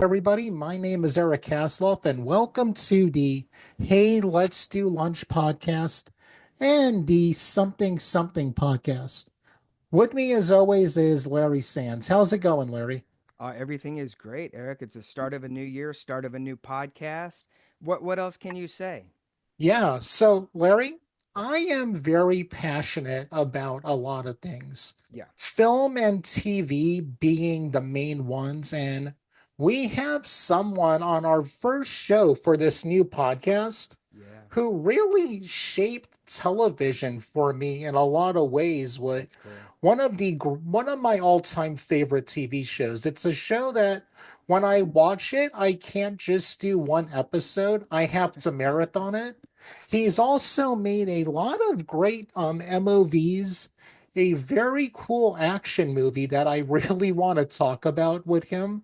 everybody. My name is Eric Kasloff, and welcome to the Hey, Let's Do Lunch podcast and the Something Something podcast. With me, as always, is Larry Sands. How's it going, Larry? Everything is great, Eric. It's the start of a new year, start of a new podcast. What else can you say? Yeah, so Larry, I am very passionate about a lot of things, Yeah, film and TV being the main ones. And we have someone on our first show for this new podcast yeah, who really shaped television for me in a lot of ways with that's cool. one of my all-time favorite TV shows. It's a show that when I watch it, I can't just do one episode. I have to marathon it. He's also made a lot of great MOVs, a very cool action movie that I really want to talk about with him.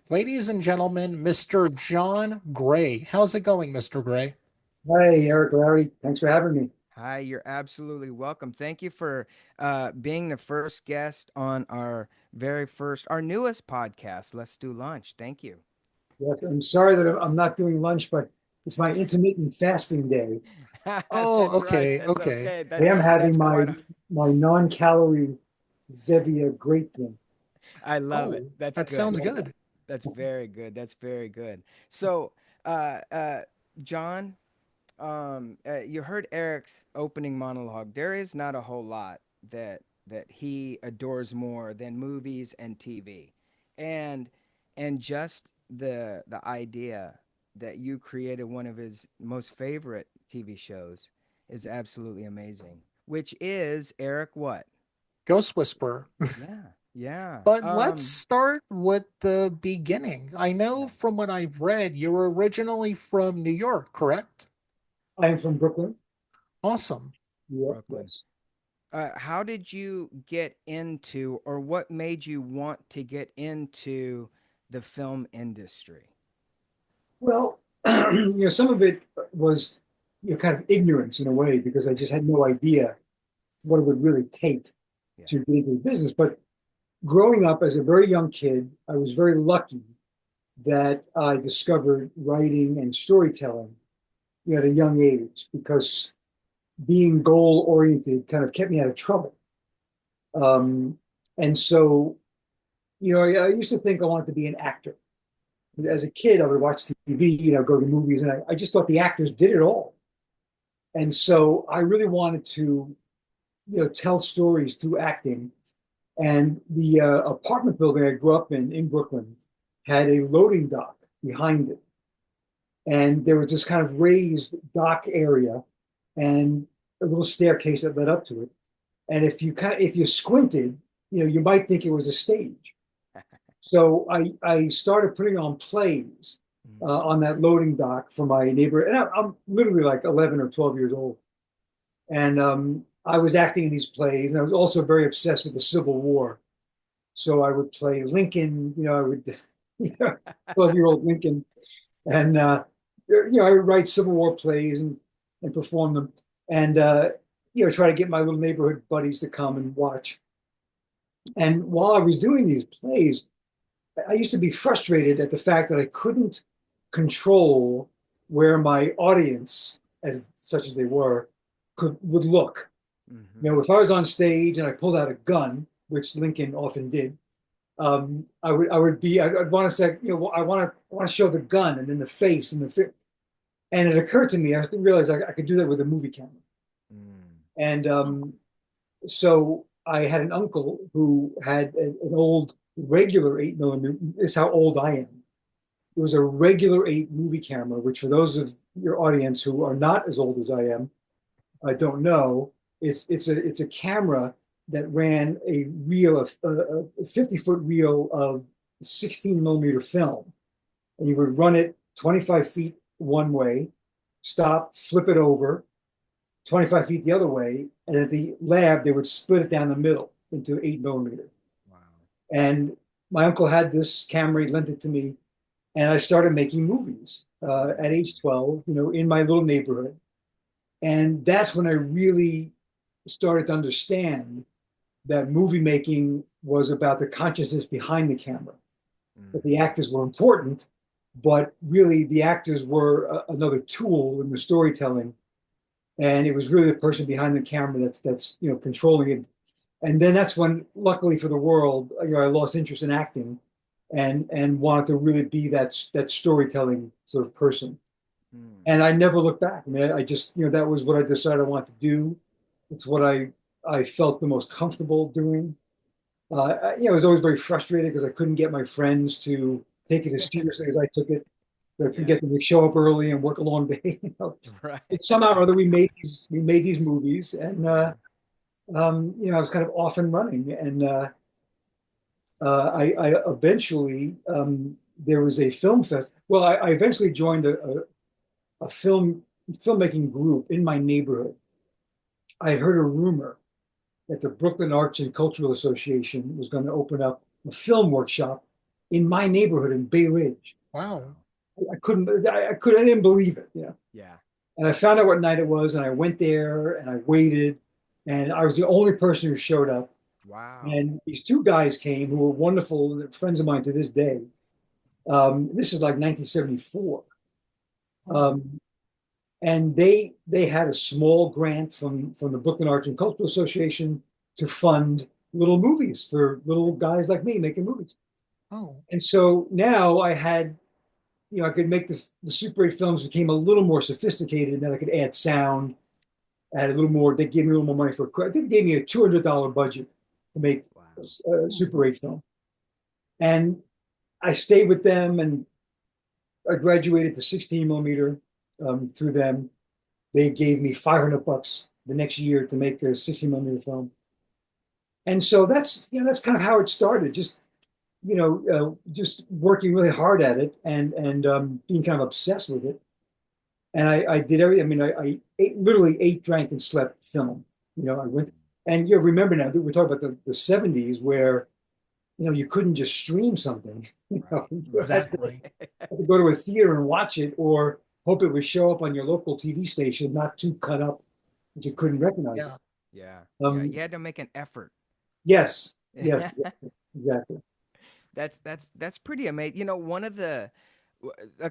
Ladies and gentlemen, Mr. John Gray. How's it going, Mr. Gray? Hi, Eric, Larry. Thanks for having me. Hi, you're absolutely welcome. Thank you for being the first guest on our newest podcast, Let's Do Lunch. Thank you. Yes, I'm sorry that I'm not doing lunch, but it's my intermittent fasting day. Oh, That's right. okay, That's okay. okay. I am having That's my quite. my non-calorie Zevia grape drink. I love it. Oh, That's that good. sounds good. That's very good. That's very good. So, uh, uh, John, you heard Eric's opening monologue. There is not a whole lot that he adores more than movies and TV, and just the idea that you created one of his most favorite TV shows is absolutely amazing. Which is Eric what? Ghost Whisperer. Yeah, yeah. But let's start with the beginning. I know Yeah. from what I've read, you were originally from New York, correct? I am from Brooklyn. Awesome. Yep, Brooklyn. yes. How did you get into, or what made you want to get into the film industry? Well, some of it was, kind of ignorance in a way because I just had no idea what it would really take Yeah. to get into the business. But growing up as a very young kid, I was very lucky that I discovered writing and storytelling at a young age because being goal oriented kind of kept me out of trouble. Um, and so, I used to think I wanted to be an actor. As a kid, I would watch TV, go to movies, and I just thought the actors did it all. And so I really wanted to, tell stories through acting. And the apartment building I grew up in Brooklyn had a loading dock behind it. And there was this kind of raised dock area and a little staircase that led up to it. And if you squinted, you might think it was a stage. So I started putting on plays Mm. on that loading dock for my neighbor, and I'm literally like 11 or 12 years old, and I was acting in these plays, and I was also very obsessed with the Civil War. So I would play Lincoln, I would, 12-year-old Lincoln, and I would write Civil War plays and perform them, and try to get my little neighborhood buddies to come and watch. And while I was doing these plays, I used to be frustrated at the fact that I couldn't control where my audience, as such as they were, would look. Hmm. If I was on stage and I pulled out a gun, which Lincoln often did, I'd want to say, I want to show the gun and then the face and and it occurred to me, I realized I could do that with a movie camera. Mm. And so I had an uncle who had an old regular 8 millimeter. This is how old I am. It was a regular 8 movie camera, which for those of your audience who are not as old as I am, I don't know. It's a camera that ran a 50-foot reel of 16 millimeter film, and you would run it 25 feet one way, stop, flip it over, 25 feet the other way, and at the lab they would split it down the middle into 8 millimeter. Wow. And my uncle had this camera, he lent it to me, and I started making movies at age 12, in my little neighborhood. And that's when I really started to understand that movie making was about the consciousness behind the camera. that Mm. the actors were important, but really the actors were another tool in the storytelling, and it was really the person behind the camera that's controlling it. And then that's when, luckily for the world, I lost interest in acting, and wanted to really be that storytelling sort of person. Mm. And I never looked back. I mean, I just that was what I decided I wanted to do. It's what I felt the most comfortable doing. I was always very frustrated because I couldn't get my friends to take it as seriously as I took it. I couldn't Yeah. get them to show up early and work a long day. Right. But somehow or other, we made these movies, and Yeah. I was kind of off and running. And I eventually there was a film fest. Well, I eventually joined a filmmaking group in my neighborhood. I heard a rumor that the Brooklyn Arts and Cultural Association was going to open up a film workshop in my neighborhood in Bay Ridge. Wow. Wow. I didn't believe it. Yeah. And I found out what night it was, and I went there and I waited, and I was the only person who showed up. Wow. And these two guys came who were wonderful friends of mine to this day. This is like 1974. Oh, Um, and they had a small grant from the Brooklyn Arts and Cultural Association to fund little movies for little guys like me making movies. oh, And so now I could make the Super 8 films became a little more sophisticated, and then I could add sound, add a little more. They gave me a little more money for. I think they gave me a $200 budget to make Wow. a oh, Super 8 film, and I stayed with them, and I graduated to 16 millimeter through them. They gave me $500 the next year to make a 60 millimeter film. And so that's kind of how it started. Just working really hard at it, and being kind of obsessed with it. And I did everything. I mean, I literally ate, drank, and slept film. I went, and remember now that we're talking about the 70s, where you couldn't just stream something. Right. You Right. exactly. had to go to a theater and watch it, or hope it would show up on your local TV station, not too cut up that you couldn't recognize it. Yeah, Yeah. Yeah. Um, You had to make an effort. yes, yes, exactly. That's pretty amazing. One of a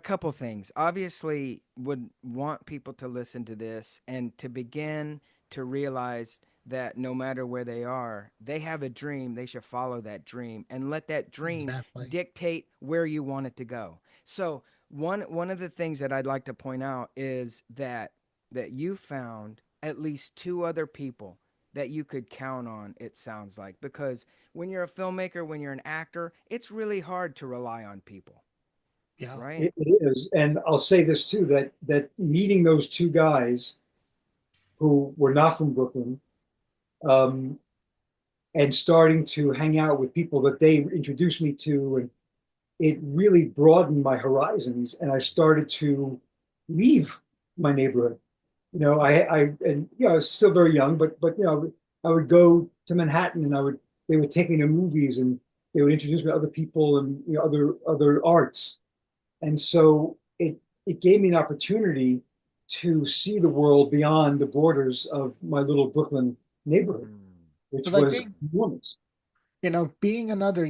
couple things. Obviously, would want people to listen to this and to begin to realize that no matter where they are, they have a dream. They should follow that dream and let that dream exactly. dictate where you want it to go. So one of the things that I'd like to point out is that you found at least two other people that you could count on. It sounds like, because when you're a filmmaker, when you're an actor, it's really hard to rely on people, Yeah, right? It is, and I'll say this too, that meeting those two guys who were not from Brooklyn, um, and starting to hang out with people that they introduced me to, and it really broadened my horizons, and I started to leave my neighborhood. I was still very young, but I would go to Manhattan, and they would take me to movies, and they would introduce me to other people and other arts. And so it gave me an opportunity to see the world beyond the borders of my little Brooklyn neighborhood, Mm. which because I was think enormous. being another,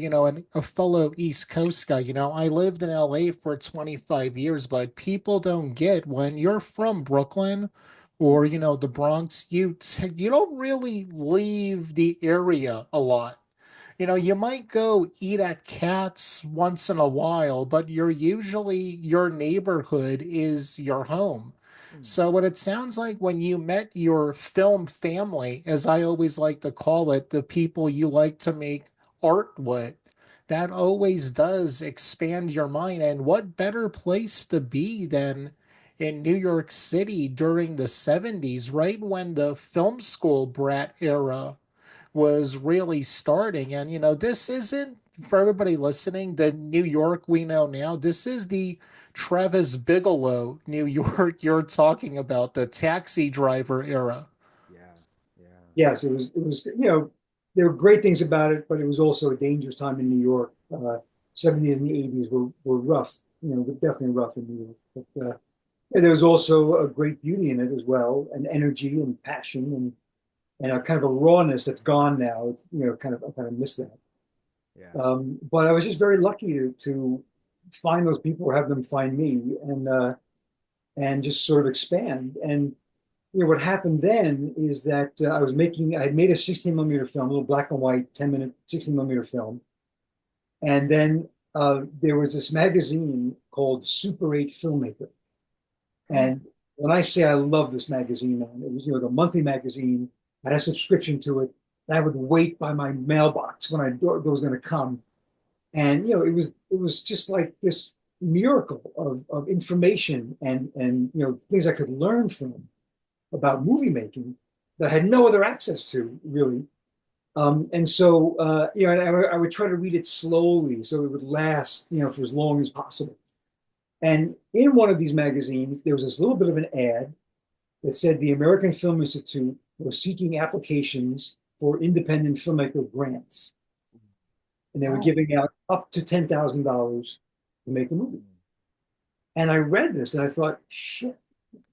a fellow East Coast guy, I lived in LA for 25 years, but people don't get when you're from Brooklyn or, the Bronx, you don't really leave the area a lot. You might go eat at Cats once in a while, but your neighborhood is your home. Mm. So what it sounds like when you met your film family, as I always like to call it, the people you like to make art with, that always does expand your mind. And what better place to be than in New York City during the 70s, right when the film school brat era was really starting. And, this isn't, for everybody listening, the New York we know now. This is the Travis Bigelow New York you're talking about, the taxi driver era. Yeah. Yeah. Yes, it was there were great things about it, but it was also a dangerous time in New York. 70s and the 80s were rough, definitely rough in New York. But yeah, there was also a great beauty in it as well, and energy and passion, and a kind of a rawness that's gone now. It's, I kind of miss that. Yeah. But I was just very lucky to find those people or have them find me and just sort of expand. And what happened then is that I had made a 16 millimeter film, a little black and white, 10-minute 16 millimeter film. And then there was this magazine called Super 8 Filmmaker. Oh, And when I say I love this magazine, man, it was, the monthly magazine. I had a subscription to it. And I would wait by my mailbox when I thought it was going to come. And it was just like this miracle of information and things I could learn from about movie making that I had no other access to really. And so and I would try to read it slowly so it would last for as long as possible. And in one of these magazines, there was this little bit of an ad that said the American Film Institute was seeking applications for independent filmmaker grants, and they were wow. giving out up to $10,000 to make a movie. And I read this and I thought, shit,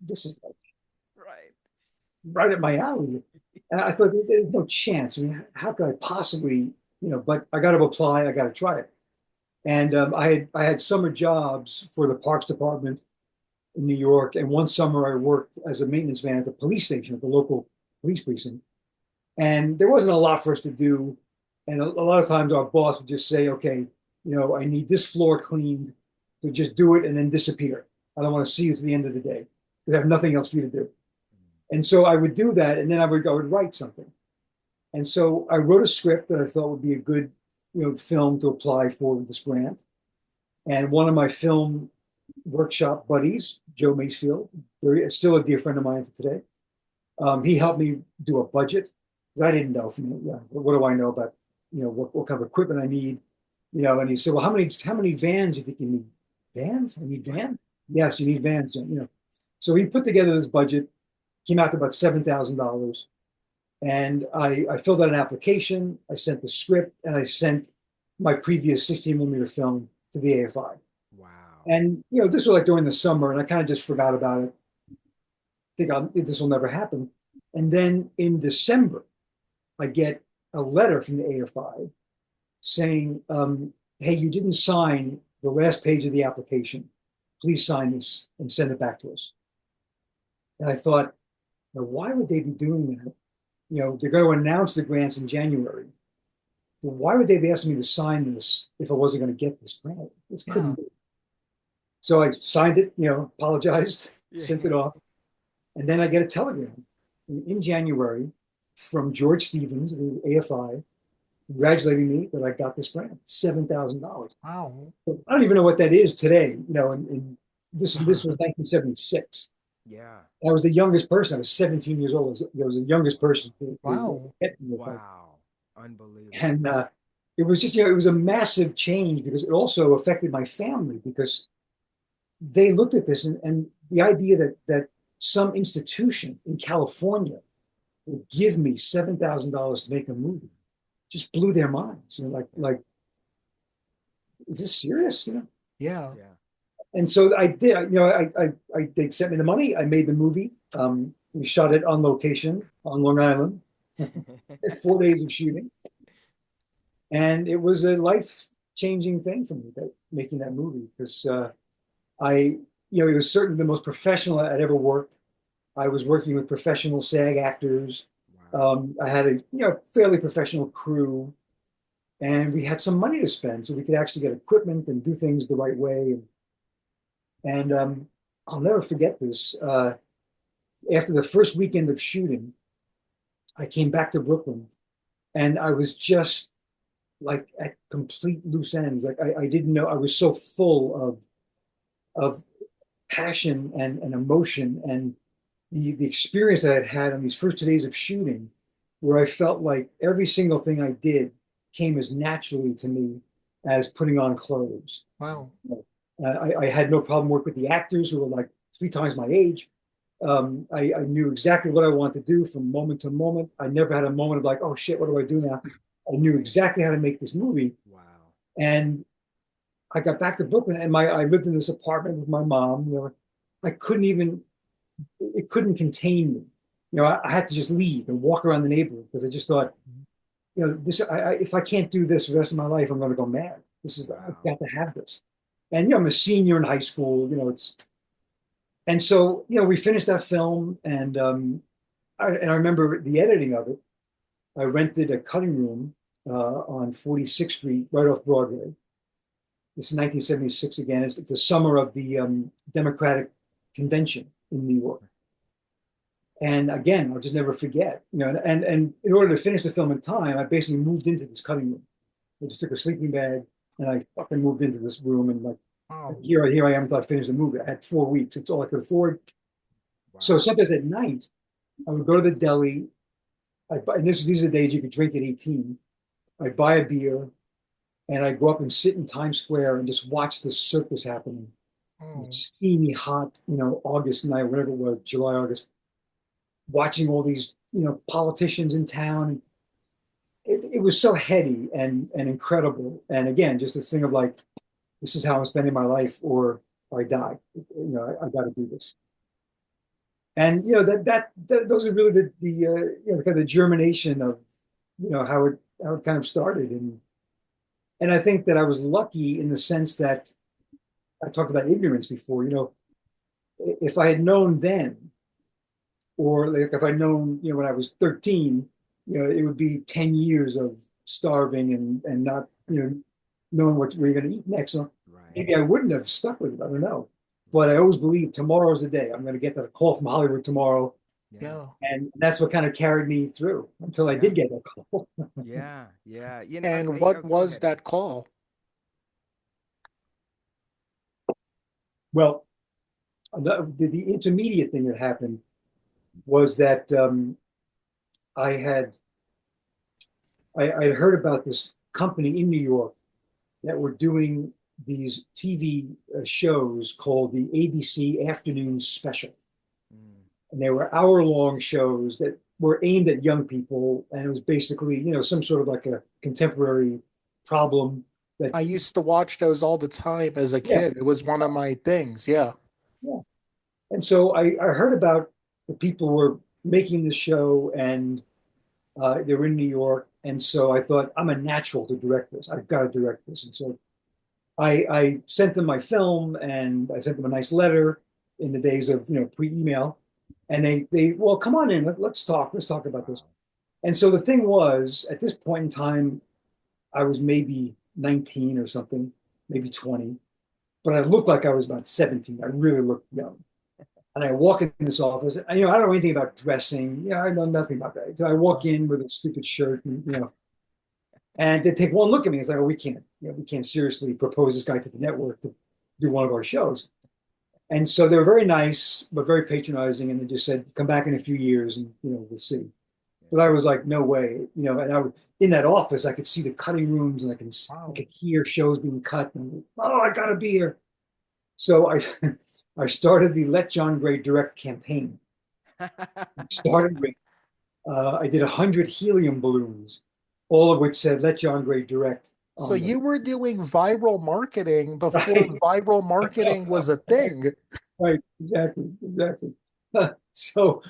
this is like Right. right up my alley. And I thought there's no chance. I mean, how could I possibly, but I got to apply. I got to try it. And I had summer jobs for the Parks Department in New York. And one summer I worked as a maintenance man at the police station at the local police precinct. And there wasn't a lot for us to do. And a lot of times our boss would just say, okay, I need this floor cleaned. So just do it and then disappear. I don't want to see you to the end of the day. We have nothing else for you to do. And so I would do that, and then I would write something. And so I wrote a script that I thought would be a good, film to apply for this grant. And one of my film workshop buddies, Joe Macefield, still a dear friend of mine today, he helped me do a budget. I didn't know from yeah, what do I know about what kind of equipment I need, and he said, well, how many vans do you think you need? Vans? I need vans? Yes, you need vans. So he put together this budget, came out to about $7,000. And I filled out an application, I sent the script, and I sent my previous 16 millimeter film to the AFI. Wow. And this was like during the summer, and I kind of just forgot about it. Think this will never happen. And then in December, I get a letter from the AFI saying, "Hey, you didn't sign the last page of the application. Please sign this and send it back to us." And I thought, now, why would they be doing that? They're going to announce the grants in January. Well, why would they be asking me to sign this if I wasn't going to get this grant? This Yeah. couldn't be. So I signed it, apologized, Yeah. sent it off. And then I get a telegram in January from George Stevens, the AFI, congratulating me that I got this grant, $7,000. Wow. So I don't even know what that is today, and this was 1976. Yeah. I was the youngest person. I was 17 years old. I was the youngest person to Wow. get me with that. Wow. Unbelievable. And it was just, it was a massive change because it also affected my family because they looked at this and the idea that some institution in California would give me $7,000 to make a movie just blew their minds. Is this serious? Yeah. Yeah. And so I did. They sent me the money. I made the movie. We shot it on location on Long Island. 4 days of shooting, and it was a life-changing thing for me making that movie because it was certainly the most professional I'd ever worked. I was working with professional SAG actors. Wow. I had a fairly professional crew, and we had some money to spend, so we could actually get equipment and do things the right way. And I'll never forget this. After the first weekend of shooting, I came back to Brooklyn, and I was just like at complete loose ends. Like I didn't know I was so full of passion and emotion and the experience I had had on these first 2 days of shooting, where I felt like every single thing I did came as naturally to me as putting on clothes. Wow. I had no problem working with the actors who were like 3 times my age. I knew exactly what I wanted to do from moment to moment. I never had a moment of like, oh shit, what do I do now? I knew exactly how to make this movie. Wow. And I got back to Brooklyn and I lived in this apartment with my mom. I couldn't even, it couldn't contain me. I had to just leave and walk around the neighborhood because I just thought, this, if I can't do this the rest of my life, I'm going to go mad. I've Wow. got to have this. And, I'm a senior in high school, and so, we finished that film and I remember the editing of it. I rented a cutting room on 46th Street, right off Broadway. This is 1976 again. It's the summer of the Democratic convention in New York. And again, I'll just never forget. And in order to finish the film in time, I basically moved into this cutting room. I just took a sleeping bag and I fucking moved into this room and like Oh, here I am until I finished the movie. I had 4 weeks. It's all I could afford. So Wow. sometimes at night, I would go to the deli. And these are the days you could drink at 18. I'd buy a beer and I'd go up and sit in Times Square and just watch this circus happening. oh, Steamy, hot, August night, whatever it was, July, August, watching all these, politicians in town. It was so heady and incredible. And again, just this thing of like, this is how I'm spending my life or I die. I got to do this. And those are really the kind of the germination of how it kind of started. And I think that I was lucky in the sense that I talked about ignorance before. If I had known then, or like if I'd known, when I was 13, it would be 10 years of starving and not, knowing where you're going to eat next. So Right. maybe I wouldn't have stuck with it. I don't know. But I always believe tomorrow's the day. I'm going to get that call from Hollywood tomorrow. Yeah. yeah. And that's what kind of carried me through until I Yeah. did get that call. Yeah. Yeah. And what Go was ahead. that call? Well, the intermediate thing that happened was that I had I had heard about this company in New York that were doing these TV shows called the ABC Afternoon Special. Mm. And they were hour-long shows that were aimed at young people. And it was basically, some sort of like a contemporary problem that, I used to watch those all the time as a yeah, kid. It was one of my things. Yeah. yeah. And so I heard about the people who were making the show and they were in New York. And so I thought, I'm a natural to direct this. I've got to direct this. And so I sent them my film and I sent them a nice letter in the days of pre-email, and well, come on in, let's talk about this. Wow. And so the thing was, at this point in time, I was maybe 19 or something, maybe 20, but I looked like I was about 17. I really looked young. And I walk in this office, and I don't know anything about dressing. I know nothing about that. So I walk in with a stupid shirt, and they take one look at me. It's like, oh, we can't seriously propose this guy to the network to do one of our shows. And so they were very nice, but very patronizing. And they just said, come back in a few years and, we'll see. But I was like, no way, and in that office, I could see the cutting rooms and I Wow. could hear shows being cut. And oh, I got to be here. So I, I started the Let John Gray Direct campaign. Yeah. Started with, I did 100 helium balloons, all of which said Let John Gray Direct So on them. you were doing viral marketing before Right. viral marketing was a thing. Right, exactly, exactly. So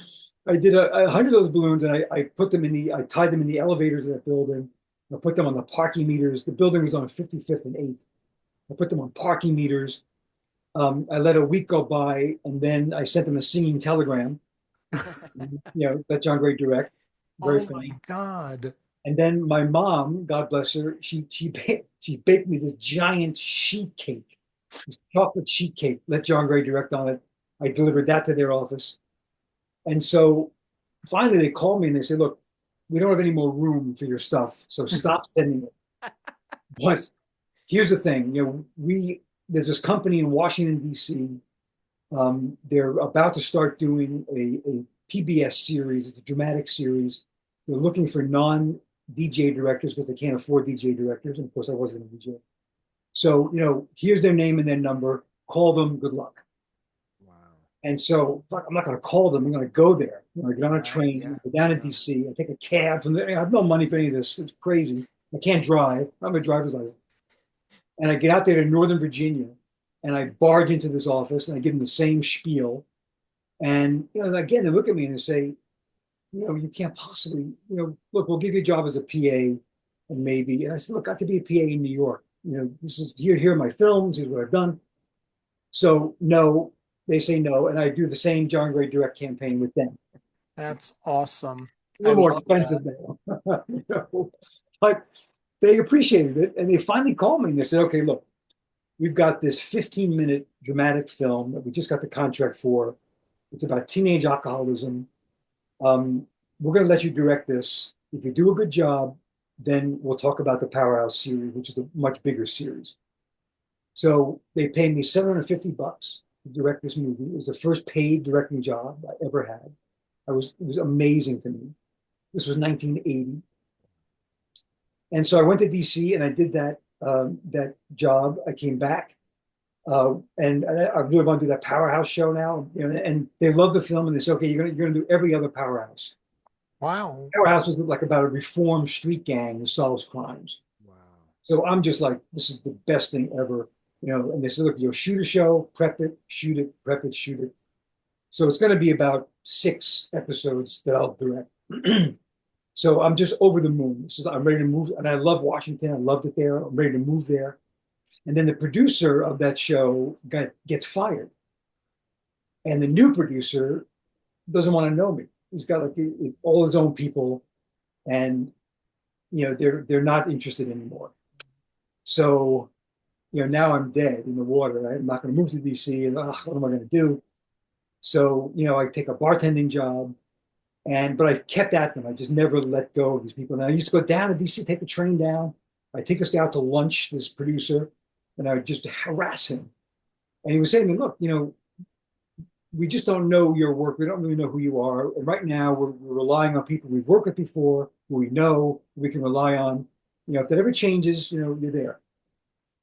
I did 100 of those balloons, and I put them I tied them in the elevators of that building. I put them on the parking meters. The building was on 55th and 8th. I put them on parking meters. I let a week go by, and then I sent them a singing telegram. Let John Gray direct. Very Oh my funny. God. And then my mom, God bless her, she baked me this giant sheet cake, this chocolate sheet cake. Let John Gray direct on it. I delivered that to their office. And so finally they called me and they said, look, we don't have any more room for your stuff. So stop sending it. But here's the thing, there's this company in Washington, D.C. They're about to start doing a PBS series. It's a dramatic series. They're looking for non-DJ directors because they can't afford DJ directors. And of course, I wasn't a DJ. So, here's their name and their number. Call them. Good luck. Wow. And so I'm not going to call them. I'm going to go there. I'm going to get on a Right. train, Yeah. go down to No. DC. I take a cab from there. I have no money for any of this. It's crazy. I can't drive. I have a driver's license. And I get out there to Northern Virginia and I barge into this office and I give them the same spiel. And again, they look at me and they say, you can't possibly, look, we'll give you a job as a PA and maybe, and I said, look, I could be a PA in New York. This is here are my films, here's what I've done. So no, they say no, and I do the same John Gray direct campaign with them. That's awesome. A I little more love expensive that. now, but they appreciated it, and they finally called me and they said, okay, look, we've got this 15-minute dramatic film that we just got the contract for. It's about teenage alcoholism. Um, we're going to let you direct this. If you do a good job, then we'll talk about the Powerhouse series, which is a much bigger series. So they paid me $750 to direct this movie. It was the first paid directing job I ever had. It was amazing to me. This was 1980, and so I went to DC and I did that job. I came back, and I really want to do that Powerhouse show now. And they love the film, and they said, okay, you're gonna do every other Powerhouse. Wow. Powerhouse was like about a reformed street gang who solves crimes. Wow. So I'm just like, this is the best thing ever. And they said, look, you'll shoot a show, prep it, shoot it, prep it, shoot it. So it's going to be about 6 episodes that I'll direct. So I'm just over the moon. I'm ready to move, and I love Washington. I loved it there. I'm ready to move there. And then the producer of that show gets fired, and the new producer doesn't want to know me. He's got like all his own people, and they're not interested anymore. So now I'm dead in the water. I'm not going to move to DC, and what am I going to do? So I take a bartending job, but I kept at them. I just never let go of these people. And I used to go down to DC, take a train down. I take this guy out to lunch, this producer, and I would just harass him. And he was saying to me, look, we just don't know your work. We don't really know who you are. And right now we're relying on people we've worked with before, who we know, we can rely on. If that ever changes, you're there.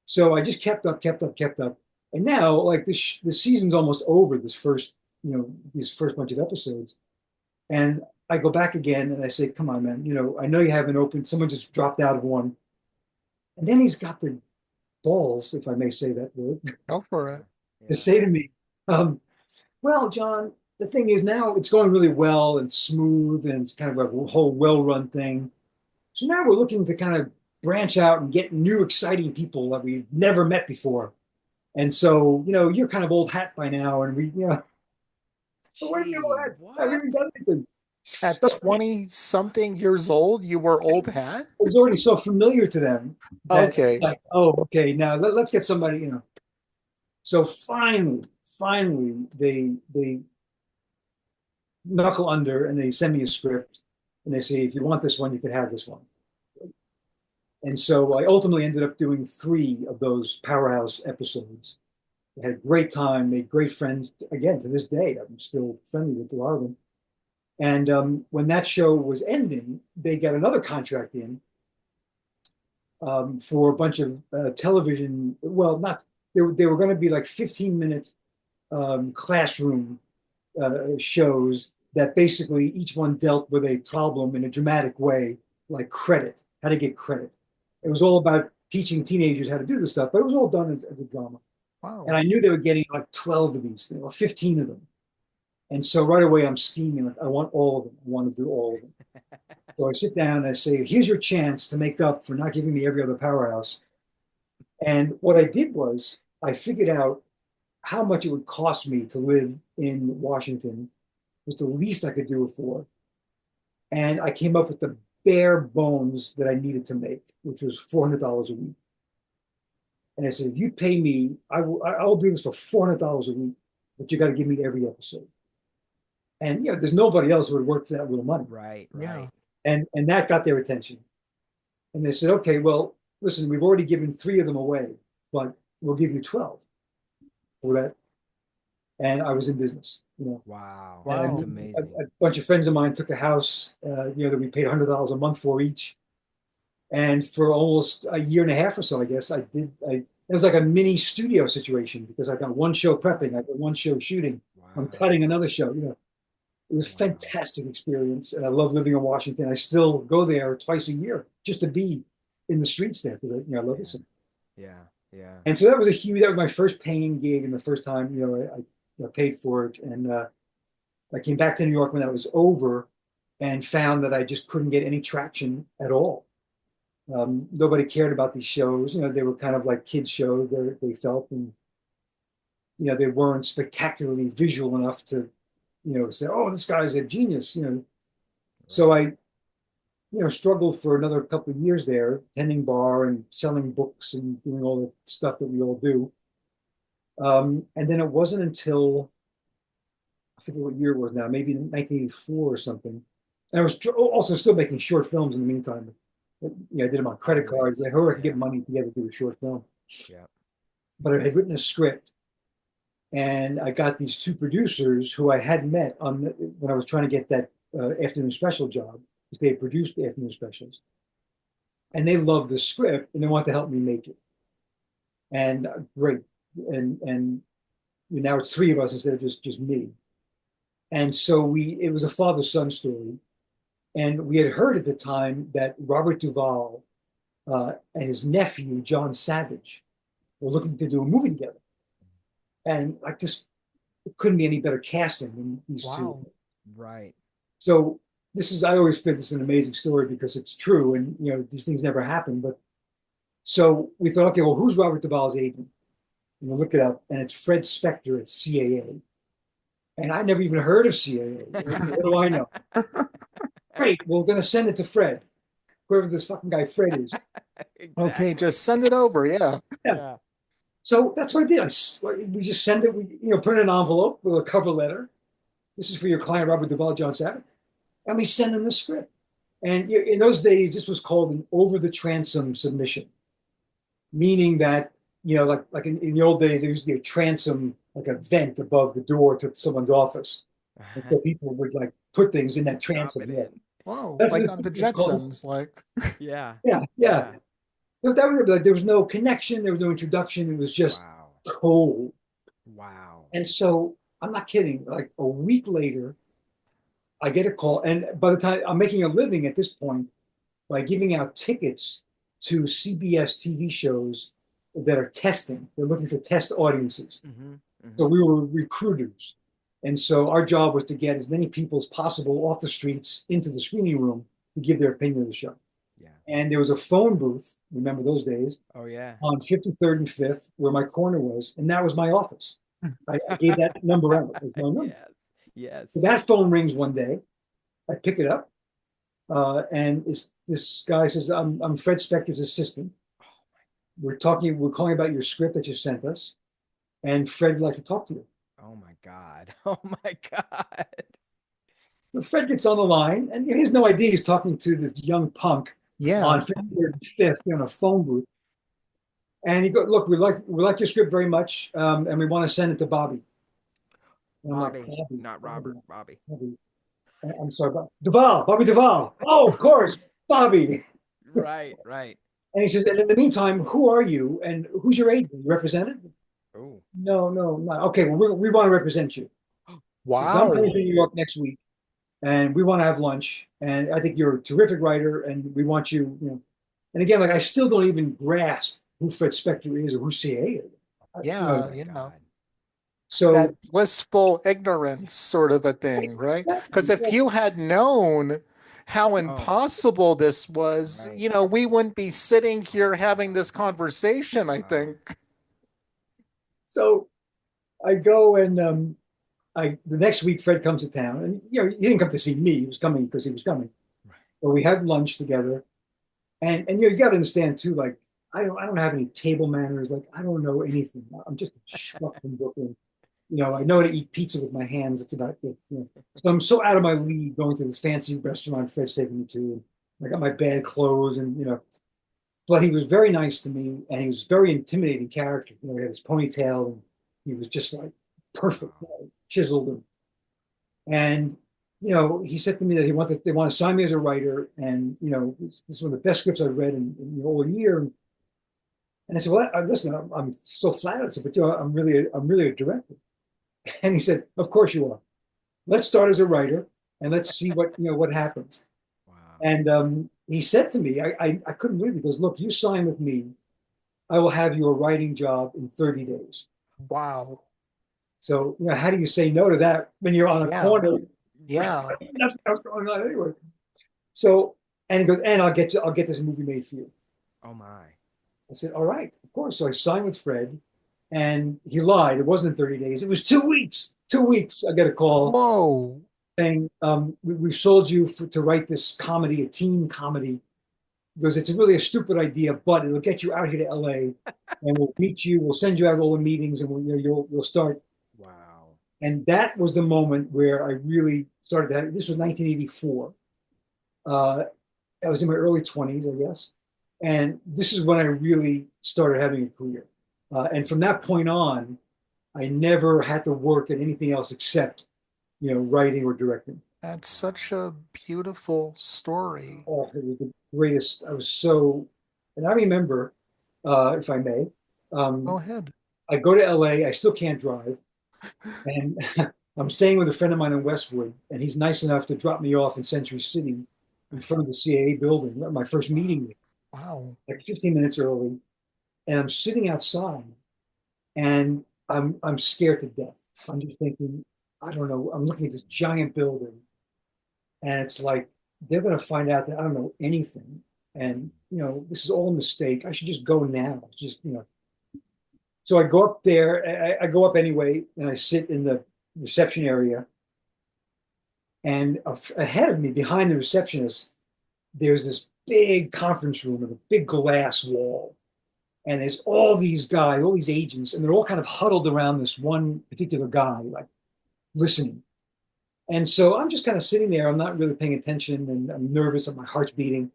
So I just kept up, kept up, kept up. And now, like the season's almost over, these first bunch of episodes. And I go back again and I say, come on, man, I know you haven't opened, someone just dropped out of one. And then he's got the balls, if I may say that word, Go for it. to Yeah. say to me, well, John, the thing is now it's going really well and smooth and it's kind of a whole well-run thing. So now we're looking to kind of branch out and get new, exciting people that we've never met before. And so, you're kind of old hat by now, and what do you Gee, know? I haven't what? even done anything. At So 20 something years old, you were old hat? it was already so familiar to them that Okay. like, oh, okay, now let's get somebody. So finally, they knuckle under and they send me a script and they say, if you want this one, you can have this one. And so I ultimately ended up doing 3 of those Powerhouse episodes. I had a great time, made great friends. Again, to this day, I'm still friendly with a lot of them. And when that show was ending, they got another contract in for a bunch of television. Well, not they were going to be like 15-minute classroom shows that basically each one dealt with a problem in a dramatic way, like credit, how to get credit. It was all about teaching teenagers how to do this stuff, but it was all done as a drama. And Wow. I knew they were getting like 12 of these things, or 15 of them. And so right away I'm scheming, like, I want all of them. I want to do all of them. So I sit down and I say, here's your chance to make up for not giving me every other Powerhouse. And what I did was I figured out how much it would cost me to live in Washington, was the least I could do it for. And I came up with the bare bones that I needed to make, which was $400 a week. And I said, if you pay me, I'll do this for $400 a week, but you got to give me every episode. And there's nobody else who would work for that little money. Right, Yeah. right. And that got their attention. And they said, okay, well, listen, we've already given 3 of them away, but we'll give you 12 for that. And I was in business. Wow. And I That's Wow. moved, amazing. a bunch of friends of mine took a house, that we paid $100 a month for each. And for almost a year and a half or so, I guess it was like a mini studio situation because I got one show prepping, I got one show shooting, I'm Wow. cutting another show. It was a Wow. fantastic experience, and I love living in Washington. I still go there twice a year just to be in the streets there because I love it Yeah. so. Yeah. Yeah. And so that was my first paying gig, and the first time I paid for it. And I came back to New York when that was over, and found that I just couldn't get any traction at all. Nobody cared about these shows. They were kind of like kids shows. They felt, and they weren't spectacularly visual enough to, say, "Oh, this guy's a genius." So Right. I, struggled for another couple of years there, tending bar and selling books and doing all the stuff that we all do. And then it wasn't until I forget what year it was now, maybe 1984 or something. And I was also still making short films in the meantime. But, I did them on credit cards. Always. Whoever I could get Yeah. money together to do a short film. Yeah. But I had written a script, and I got these two producers who I had met when I was trying to get that afternoon special job, because they had produced the afternoon specials, and they loved the script and they wanted to help me make it. And great, and now it's three of us instead of just me. And so it was a father son story, and we had heard at the time that Robert Duvall and his nephew John Savage were looking to do a movie together, and like this, it couldn't be any better casting than these two. Wow. Right. So I always feel this is an amazing story because it's true, and these things never happen. But so we thought, okay, well, who's Robert Duvall's agent? And we look it up, and it's Fred Spector at CAA. And I never even heard of CAA. What do I know? Great, well, we're going to send it to Fred, whoever this fucking guy Fred is. Okay, Exactly. just send it over. Yeah. Yeah. Yeah. So that's what I did. We just send it. We put in an envelope with a cover letter. This is for your client, Robert Duvall, John Savage, and we send them the script. And in those days, this was called an over the transom submission, meaning that like in the old days, there used to be a transom, like a vent above the door to someone's office, and so people would like put things in that Drop transom. it Yeah, in. Whoa, that's what like this on the was called. Jetsons, like Yeah. Yeah, yeah. Yeah. But that was like there was no connection, there was no introduction. It was just Wow. cold. Wow. And so I'm not kidding. Like a week later, I get a call, and by the time I'm making a living at this point by giving out tickets to CBS TV shows that are testing. They're looking for test audiences. Mm-hmm. So Mm-hmm. we were recruiters. And so our job was to get as many people as possible off the streets into the screening room to give their opinion of the show. Yeah. And there was a phone booth, remember those days, Oh yeah. on 53rd and 5th, where my corner was. And that was my office. I gave that number out as my number. Yes. Yes. So that phone rings one day. I pick it up. And this guy says, I'm Fred Spector's assistant. We're calling about your script that you sent us. And Fred would like to talk to you. Oh my God. Oh my God. But Fred gets on the line, and he has no idea he's talking to this young punk on yeah. 53rd and 5th on a phone booth. And he goes, "Look, we like your script very much, and we want to send it to Bobby." And I'm like, Bobby, "Bobby, not Robert. Bobby. Bobby." I'm sorry, Bobby Duvall. Oh, of course, Bobby. Right. Right. And he says, "And in the meantime, who are you, and who's your agent? You represented?" Oh. No, no, not. Okay, well, we want to represent you. He says, "I'm coming Wow. to New York next week, and we want to have lunch. And I think you're a terrific writer, and we want you, And again, like I still don't even grasp who Fred Spector is or who CA is. Oh Yeah, my God. So that blissful ignorance sort of a thing, right? Because exactly, if you had known how Oh. impossible this was, Right. we wouldn't be sitting Oh here my having God. this conversation, I Wow. think. so I go and I the next week Fred comes to town, and he didn't come to see me. He was coming because he was coming. Right. But we had lunch together, and you got to understand too, like I don't have any table manners. Like I don't know anything. I'm just a schmuck from Brooklyn. I know how to eat pizza with my hands. That's about it. So I'm so out of my league going to this fancy restaurant Fred's taking me to. And I got my bad clothes, and but he was very nice to me, and he was very intimidating character. He had his ponytail, and he was just like perfect, Wow. chiseled, and he said to me that they want to sign me as a writer, and this is one of the best scripts I've read in the whole year. And I said, well, listen, I'm so flattered. I said, but I'm really a director. And he said, of course you are. Let's start as a writer, and let's see what happens. Wow. And he said to me, I couldn't believe it. He goes, look, you sign with me, I will have you a writing job in 30 days. Wow. So how do you say no to that when you're on a Yeah. corner Yeah. Nothing else going on anyway. So, and he goes, and I'll get this movie made for you. Oh my. I said, all right, of course. So I signed with Fred, and he lied. It wasn't 30 days. It was 2 weeks. 2 weeks. I get a call Whoa. saying, we've sold you to write this comedy, a teen comedy. Because it's really a stupid idea, but it'll get you out here to LA, and we'll meet you. We'll send you out all the meetings, and you'll start. Wow. And that was the moment where I really started to have. This was 1984. Uh, I was in my early 20s, I guess, and this is when I really started having a career. And from that point on, I never had to work at anything else except, writing or directing. That's such Wow. a beautiful story. Oh, it was the greatest. I was so, and I remember, if I may, Go um, ahead. I go to LA. I still can't drive, and I'm staying with a friend of mine in Westwood, and he's nice enough to drop me off in Century City in front of the CAA building. My first Wow. meeting, Wow. like 15 minutes early, and I'm sitting outside, and I'm scared to death. I'm just thinking, I don't know. I'm looking at this giant building, and it's like they're going to find out that I don't know anything, and this is all a mistake. I should just go now. Just. So I go up there. I go up anyway, and I sit in the reception area. And ahead of me, behind the receptionist, there's this big conference room with a big glass wall. And there's all these guys, all these agents, and they're all kind of huddled around this one particular guy, like listening. And so I'm just kind of sitting there. I'm not really paying attention, and I'm nervous, and my heart's beating.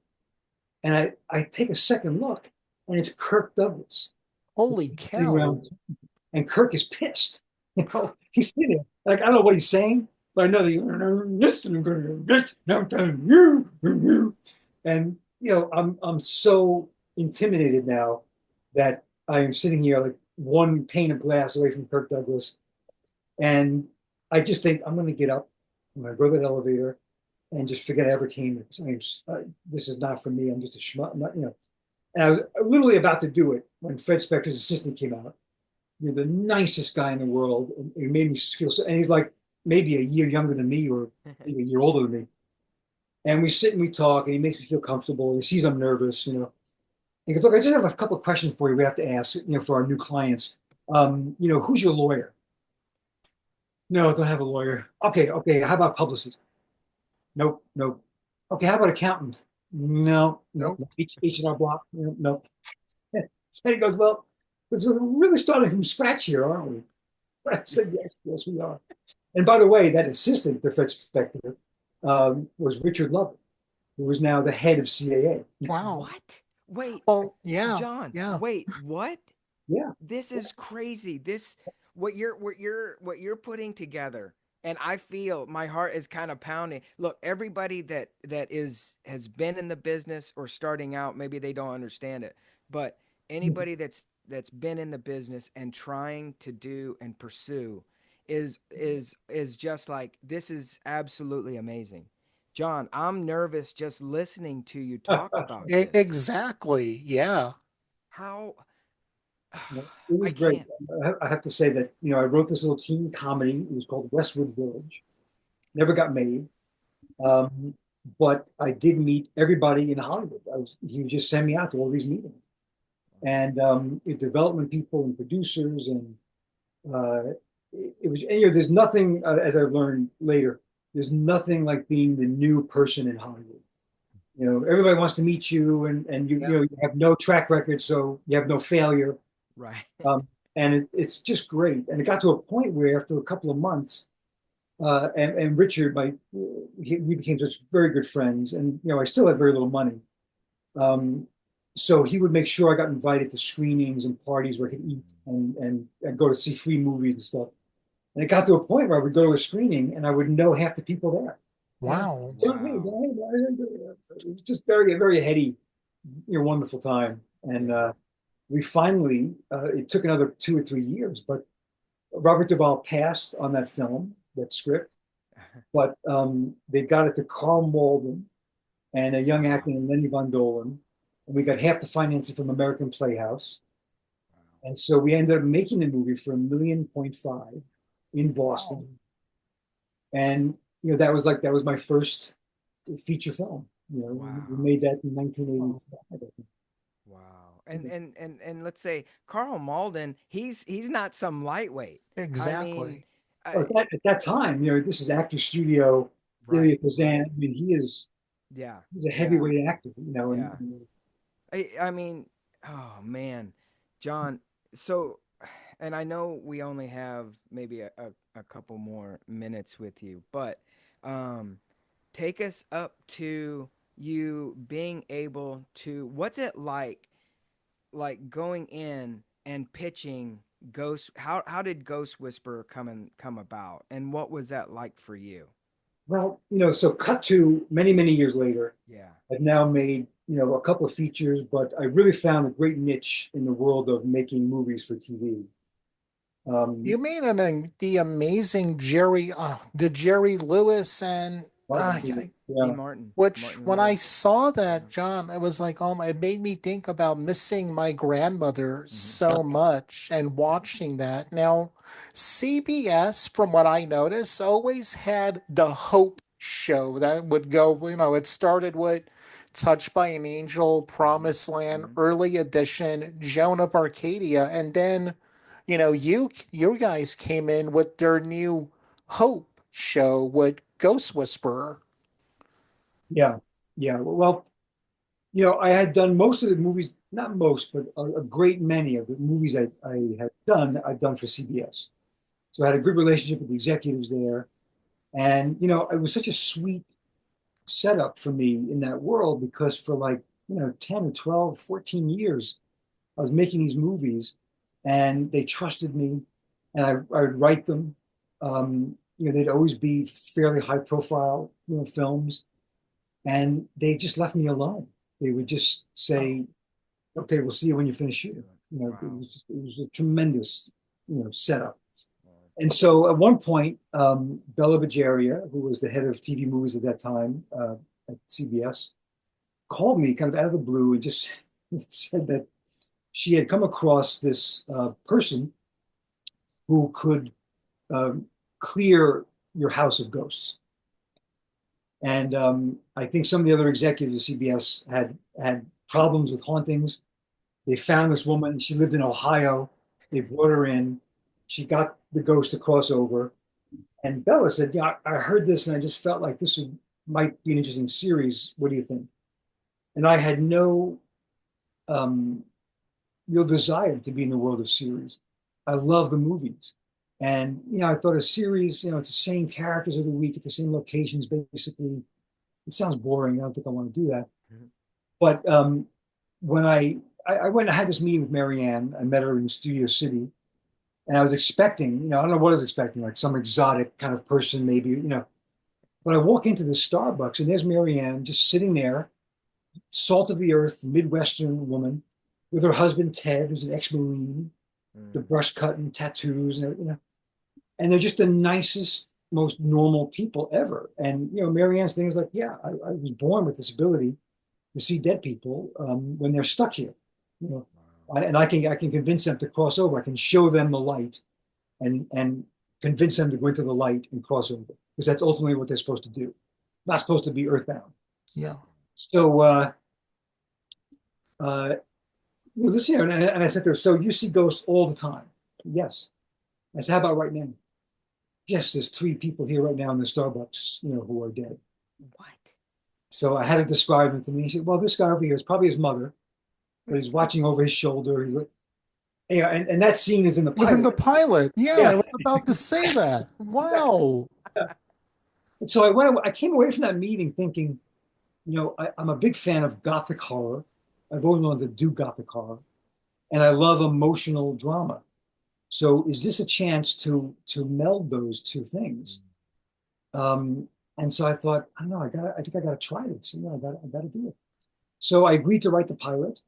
And I take a second look, and it's Kirk Douglas Holy sitting cow. around, and Kirk is pissed. He's sitting there. Like, I don't know what he's saying, but I know that, and I'm so intimidated now that I am sitting here like one pane of glass away from Kirk Douglas. And I just think I'm going to get up, I'm going to go to that elevator and just forget I ever came. This is not for me. I'm just a schmuck, And I was literally about to do it when Fred Spector's assistant came out. You're the nicest guy in the world. And it made me feel so. And he's like maybe a year younger than me, or maybe a year older than me. And we sit and we talk, and he makes me feel comfortable. He sees I'm nervous. He goes, "Look, I just have a couple of questions for you. We have to ask, for our new clients. Who's your lawyer? No, don't have a lawyer. Okay, okay. How about publicist? Nope, nope. Okay, how about accountant? No, no. Nope. H&R Block? No. And he goes, well, because we're really starting from scratch here, aren't we? I said, yes, yes, we are. And by the way, that assistant to Fred Spector was Richard Lovett, who was now the head of CAA. Wow. What? Wait, Well, yeah. John, Yeah. wait, what? Yeah. This is crazy. This what you're putting together. And I feel my heart is kind of pounding. Look, everybody that is has been in the business or starting out, maybe they don't understand it. But anybody that's been in the business and trying to do and pursue is just like this is absolutely amazing. John, I'm nervous just listening to you talk about this. Exactly. Yeah. How It was I great. can't. I have to say that, I wrote this little teen comedy. It was called Westwood Village. Never got made. Um, but I did meet everybody in Hollywood. He would just send me out to all these meetings. And development people and producers. And it was, there's nothing, as I've learned later, there's nothing like being the new person in Hollywood. Everybody wants to meet you, and Yeah. you have no track record, so you have no failure. Right. Um, and it's just great. And it got to a point where after a couple of months, and Richard, we became such very good friends. And I still had very little money, um, so he would make sure I got invited to screenings and parties where I could eat and go to see free movies and stuff. And it got to a point where I would go to a screening and I would know half the people there. Wow. Hey, Wow. it was just very, very heady, wonderful time. And Yeah. we finally, it took another 2 or 3 years, but Robert Duvall passed on that film, that script, but they got it to Carl Malden and a young Wow. actor named Lenny Von Dolen, and we got half the financing from American Playhouse. And so we ended up making the movie for $1.5 million in Wow. Boston. And that was my first feature film. We Wow. made that in Oh, 1985. I Wow. And let's say Carl Malden, he's not some lightweight. I mean, exactly. Well, at that time, this is Actor Studio, Ilya right, Kazan. right. I mean, Yeah. he's a Yeah. heavyweight actor, Yeah. I mean, oh man, John. So, and I know we only have maybe a couple more minutes with you, but um, take us up to you being able to. What's it like going in and pitching Ghost? How did Ghost Whisperer come about, and what was that like for you? well, so cut to many, many years later, Yeah. I've now made, a couple of features, but I really found a great niche in the world of making movies for TV. You Um, mean the amazing the Jerry Lewis and Martin, D. yeah, which Martin when I Lewis. saw that, Yeah. John, I was like, oh my, it made me think about missing my grandmother Hmm. so much and watching that. Now, CBS, from what I noticed, always had the Hope show that would go, it started with Touched by an Angel, Hmm. Promised Land, Hmm. Early Edition, Joan of Arcadia, and then, you guys came in with their new Hope show with Ghost Whisperer. yeah, yeah. Well, I had done most of the movies, not most, but a great many of the movies I had done, I've done for CBS. So I had a good relationship with the executives there. And, it was such a sweet setup for me in that world because for like, 10 or 12, 14 years, I was making these movies and they trusted me and I would write them. They'd always be fairly high profile, films and they just left me alone. They would just Oh, say, okay, we'll see you when you finish Do shooting. it. It Wow. it was a tremendous, setup. Wow. And so at one point, Bella Bajaria, who was the head of TV movies at that time at CBS, called me kind of out of the blue and just said that she had come across this person who could um, clear your house of ghosts. And I think some of the other executives at CBS had problems with hauntings. They found this woman. She lived in Ohio. They brought her in. She got the ghost to cross over. And Bella said, "Yeah, I heard this, and I just felt like might be an interesting series. What do you think?" And I had no um, real desire to be in the world of series. I love the movies, and I thought a series, it's the same characters every week at the same locations, basically. It sounds boring. I don't think I want to do that. Mhm. But when I went, I had this meeting with Marianne. I met her in Studio City, and I was expecting, I don't know what I was expecting, like some exotic kind of person, maybe, But I walk into the Starbucks and there's Marianne just sitting there, salt of the earth, Midwestern woman, with her husband Ted, who's an ex-Marine, the Mm. brush cut and tattoos, and they're just the nicest, most normal people ever. And Marianne's thing is like, yeah, I was born with this ability to see dead people when they're stuck here. You know, Wow. and I can convince them to cross over. I can show them the light and convince them to go into the light and cross over because that's ultimately what they're supposed to do. Not supposed to be earthbound. yeah. So uh, this year, and I said to her, "So you see ghosts all the time?" Yes. I said, "How about right now?" Yes, there's three people here right now in the Starbucks, who are dead. What? So I had to describe them to me. She said, "Well, this guy over here is probably his mother, but he's watching over his shoulder. He's like, yeah, and that scene is in the Was in pilot. the pilot. Yeah, I Yeah. was about to say that. Wow. And so I came away from that meeting thinking, I'm a big fan of Gothic horror. I've always wanted to do Gothic horror, and I love emotional drama. So is this a chance to meld those two things? Um, and so I thought, I don't know, I think I got to try this. I got to do it. So I agreed to write the pilot,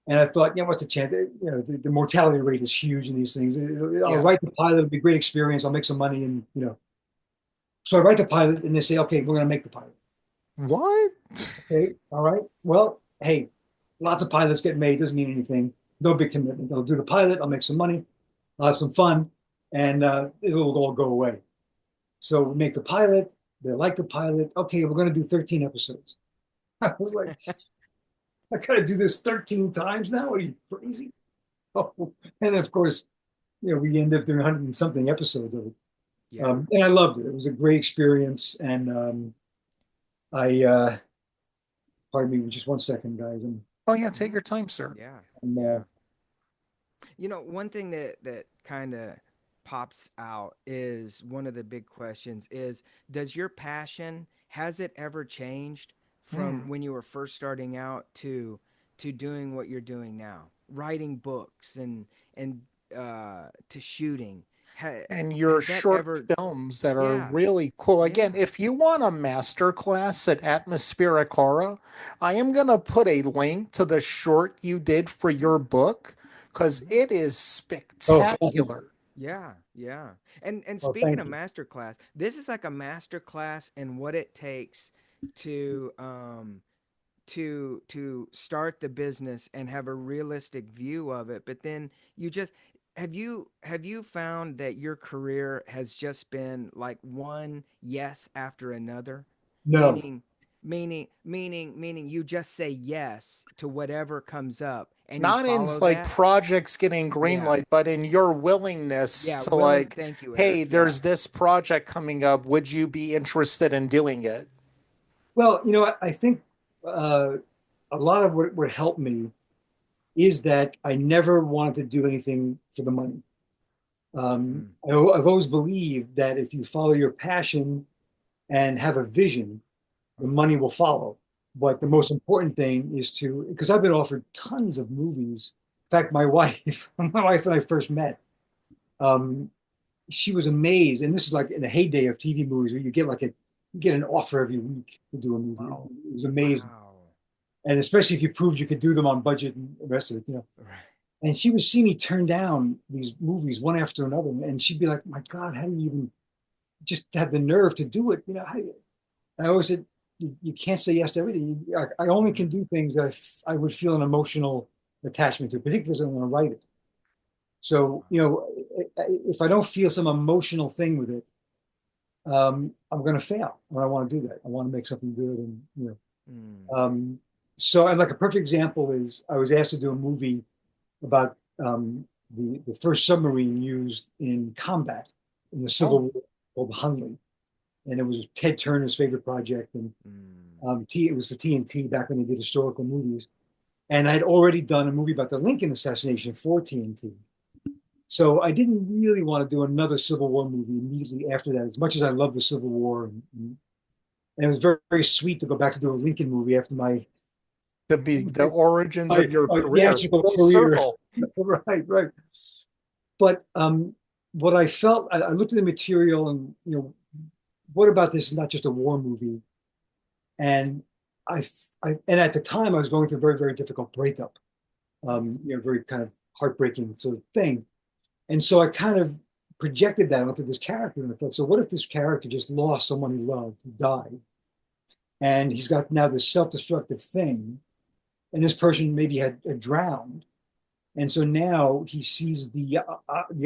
and I thought, what's the chance? The mortality rate is huge in these things. I'll Yeah. write the pilot; it'll be a great experience. I'll make some money, and So I write the pilot, and they say, okay, we're going to make the pilot. What? Okay, all right. Well, hey, lots of pilots get made. Doesn't mean anything. No big commitment. They'll do the pilot. I'll make some money. I'll have some fun, and it'll all go away. So we make the pilot. They like the pilot. Okay, we're going to do 13 episodes. I was like, I got to do this 13 times now. Are you crazy? Oh, and of course, we end up doing 100 and something episodes of it. Yeah. And I loved it. It was a great experience. And I, pardon me, just one second, guys. Oh yeah, take Yeah. your time, sir. Yeah. I'm Yeah. One thing that kind of pops out is one of the big questions is, does your passion, has it ever changed from Hmm. when you were first starting out to doing what you're doing now? Writing books and to shooting. And your Has that short ever films that are Yeah. really cool. Again, Yeah. if you want a master class at atmospheric horror, I am going to put a link to the short you did for your book because Mhm. it is Oh, thank you. spectacular. Yeah, yeah. And Oh, speaking thank of you. master class, this is like a master class in what it takes to to start the business and have a realistic view of it. But then you just have you found that your career has just been like one yes after another? No, Meaning meaning you just say yes to whatever comes up and you Not in follow like that? projects getting Yeah. greenlight, but in your willingness Yeah, to willing. like, Thank you, hey, Eric. Yeah. there's this project coming up. Would you be interested in doing it? well, I think uh, a lot of what helped me is that I never wanted to do anything for the money. Mm, I've always believed that if you follow your passion and have a vision, the uh-huh. money will follow. But the Yeah. most important thing is to, because I've been offered tons of movies. In fact, my wife, my wife and I first met, um, she was amazed. And this is like in the heyday of TV movies where you get an offer every week to do a movie. Wow. It was amazing. Wow. And especially if you proved you could do them on budget and the rest of it. Right. And she would see me turn down these movies one after another. And she'd be like, my God, how do you even just have the nerve to do it? I always said, you can't say yes to everything. I only can Mm, do things that I would feel an emotional attachment to, particularly if I'm going to write it. So, wow. if I don't feel some emotional thing with it, I'm going to fail when I want to do that. I want to make something good. Mm. Um, and like a perfect example is I was asked to do a movie about the first submarine used in combat in the Civil Oh, War called the Hunley. And it was Ted Turner's favorite project. And Mm. it was for TNT back when they did historical movies. And I'd already done a movie about the Lincoln assassination for TNT. So I didn't really want to do another Civil War movie immediately after that, as much as I love the Civil War. And it was very, very sweet to go back and do a Lincoln movie after the origins of your my career. theatrical Full career. circle. Right, right. But what I felt, I looked at the material and, what about this is not just a war movie? And and at the time I was going through a very, very difficult breakup, very kind of heartbreaking sort of thing. And so I kind of projected that onto this character. And I thought, so what if this character just lost someone he loved, who died? And he's got now this self-destructive thing. And this person maybe had drowned. And so now he sees the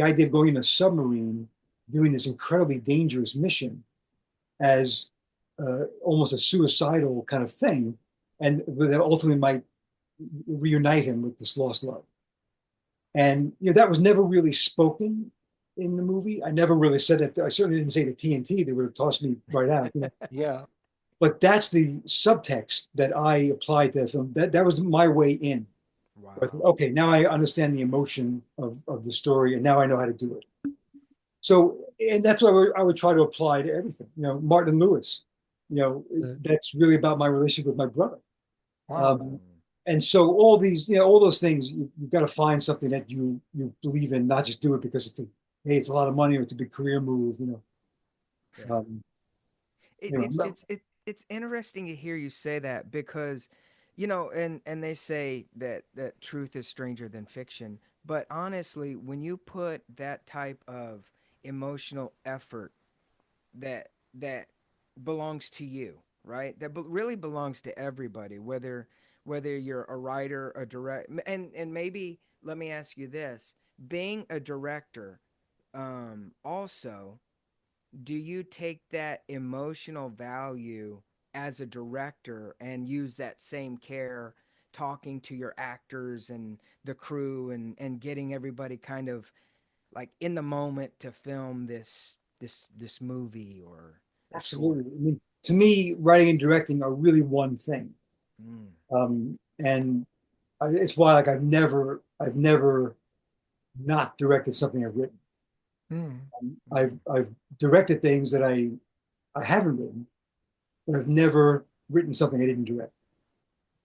idea of going in a submarine, doing this incredibly dangerous mission as almost a suicidal kind of thing. And that ultimately might reunite him with this lost love. And that was never really spoken in the movie. I never really said that. I certainly didn't say to TNT. They would have tossed me right out. Yeah. But that's the subtext that I applied to the film. That was my way in. Wow. Okay, now I understand the emotion of the story, and now I know how to do it. So, and that's what I would try to apply to everything. Martin Lewis. That's really about my relationship with my brother. Wow. Um, Mm. and so all these, all those things, you've got to find something that you believe in, not just do it because hey, it's a lot of money or it's a big career move. Yeah. Um, It, you it's know, it's it, it's interesting to hear you say that because and they say that truth is stranger than fiction, but honestly, when you put that type of emotional effort that belongs to you, right? That really belongs to everybody, whether you're a writer, a direct, and maybe let me ask you this: being a director, also do you take that emotional value as a director and use that same care talking to your actors and the crew and getting everybody kind of like in the moment to film this movie or short? Absolutely. I mean, to me, writing and directing are really one thing. Mm, And it's why like I've never not directed something I've written. Mm. mm. I've directed things that I haven't written, but I've never written something I didn't direct.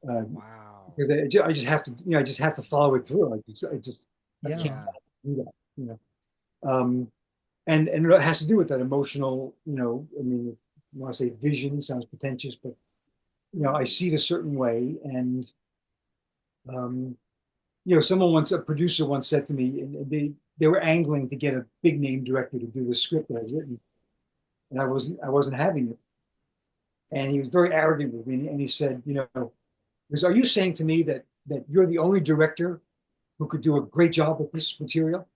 Um, Wow. because I just have to, I just have to follow it through. I can't Yeah. Yeah. do that, and it has to do with that emotional, I mean, I want to say vision sounds pretentious, but I see it a certain way, and um, a producer once said to me, and they were angling to get a big name director to do the script that I'd written, and I wasn't having it, and he was very arrogant with me, and he said, because are you saying to me that you're the only director who could do a great job with this material?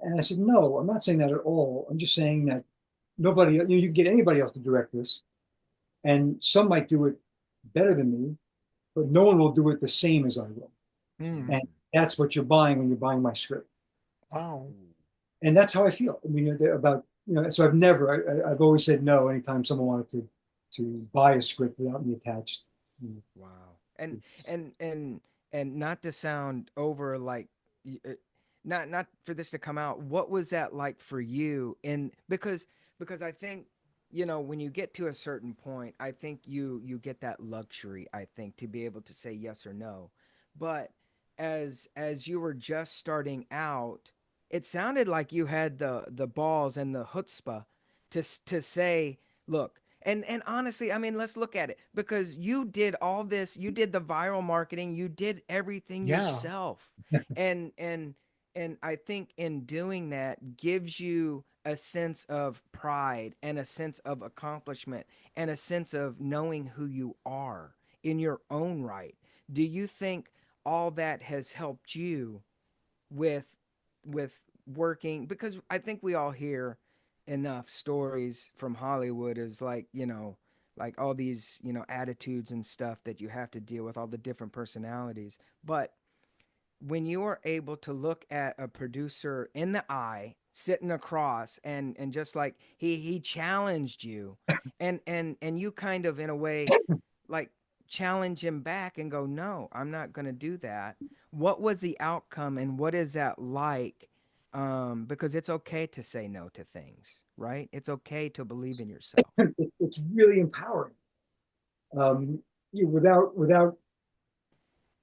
And I said, no, I'm not saying that at all. I'm just saying that nobody, you can get anybody else to direct this, and some might do it better than me, but no one will do it the same as I will. Mm. And Mm. that's what you're buying when you're buying my script. Wow. Ooh. And that's how I feel. I mean, about, so I've always said no anytime someone wanted to buy a script without me attached. Wow. And It's and and and not to sound over like not for this to come out, what was that like for you? And because I think when you get to a certain point, I think you get that luxury, I think, to be able to say yes or no. But as you were just starting out, it sounded like you had the balls and the chutzpah to say, look, and honestly, I mean, let's look at it because you did all this, you did the viral marketing, you did everything Yeah. yourself. And I think in doing that gives you a sense of pride and a sense of accomplishment and a sense of knowing who you are in your own right. Do you think all that has helped you with with working, because I think we all hear enough stories from Hollywood is like, like all these, attitudes and stuff that you have to deal with, all the different personalities. But when you are able to look at a producer in the eye sitting across and just like he challenged you and you kind of in a way like challenge him back and go, no, I'm not going to do that. What was the outcome and what is that like? Because it's okay to say no to things, right? It's okay to believe in yourself. it's really empowering. Um, without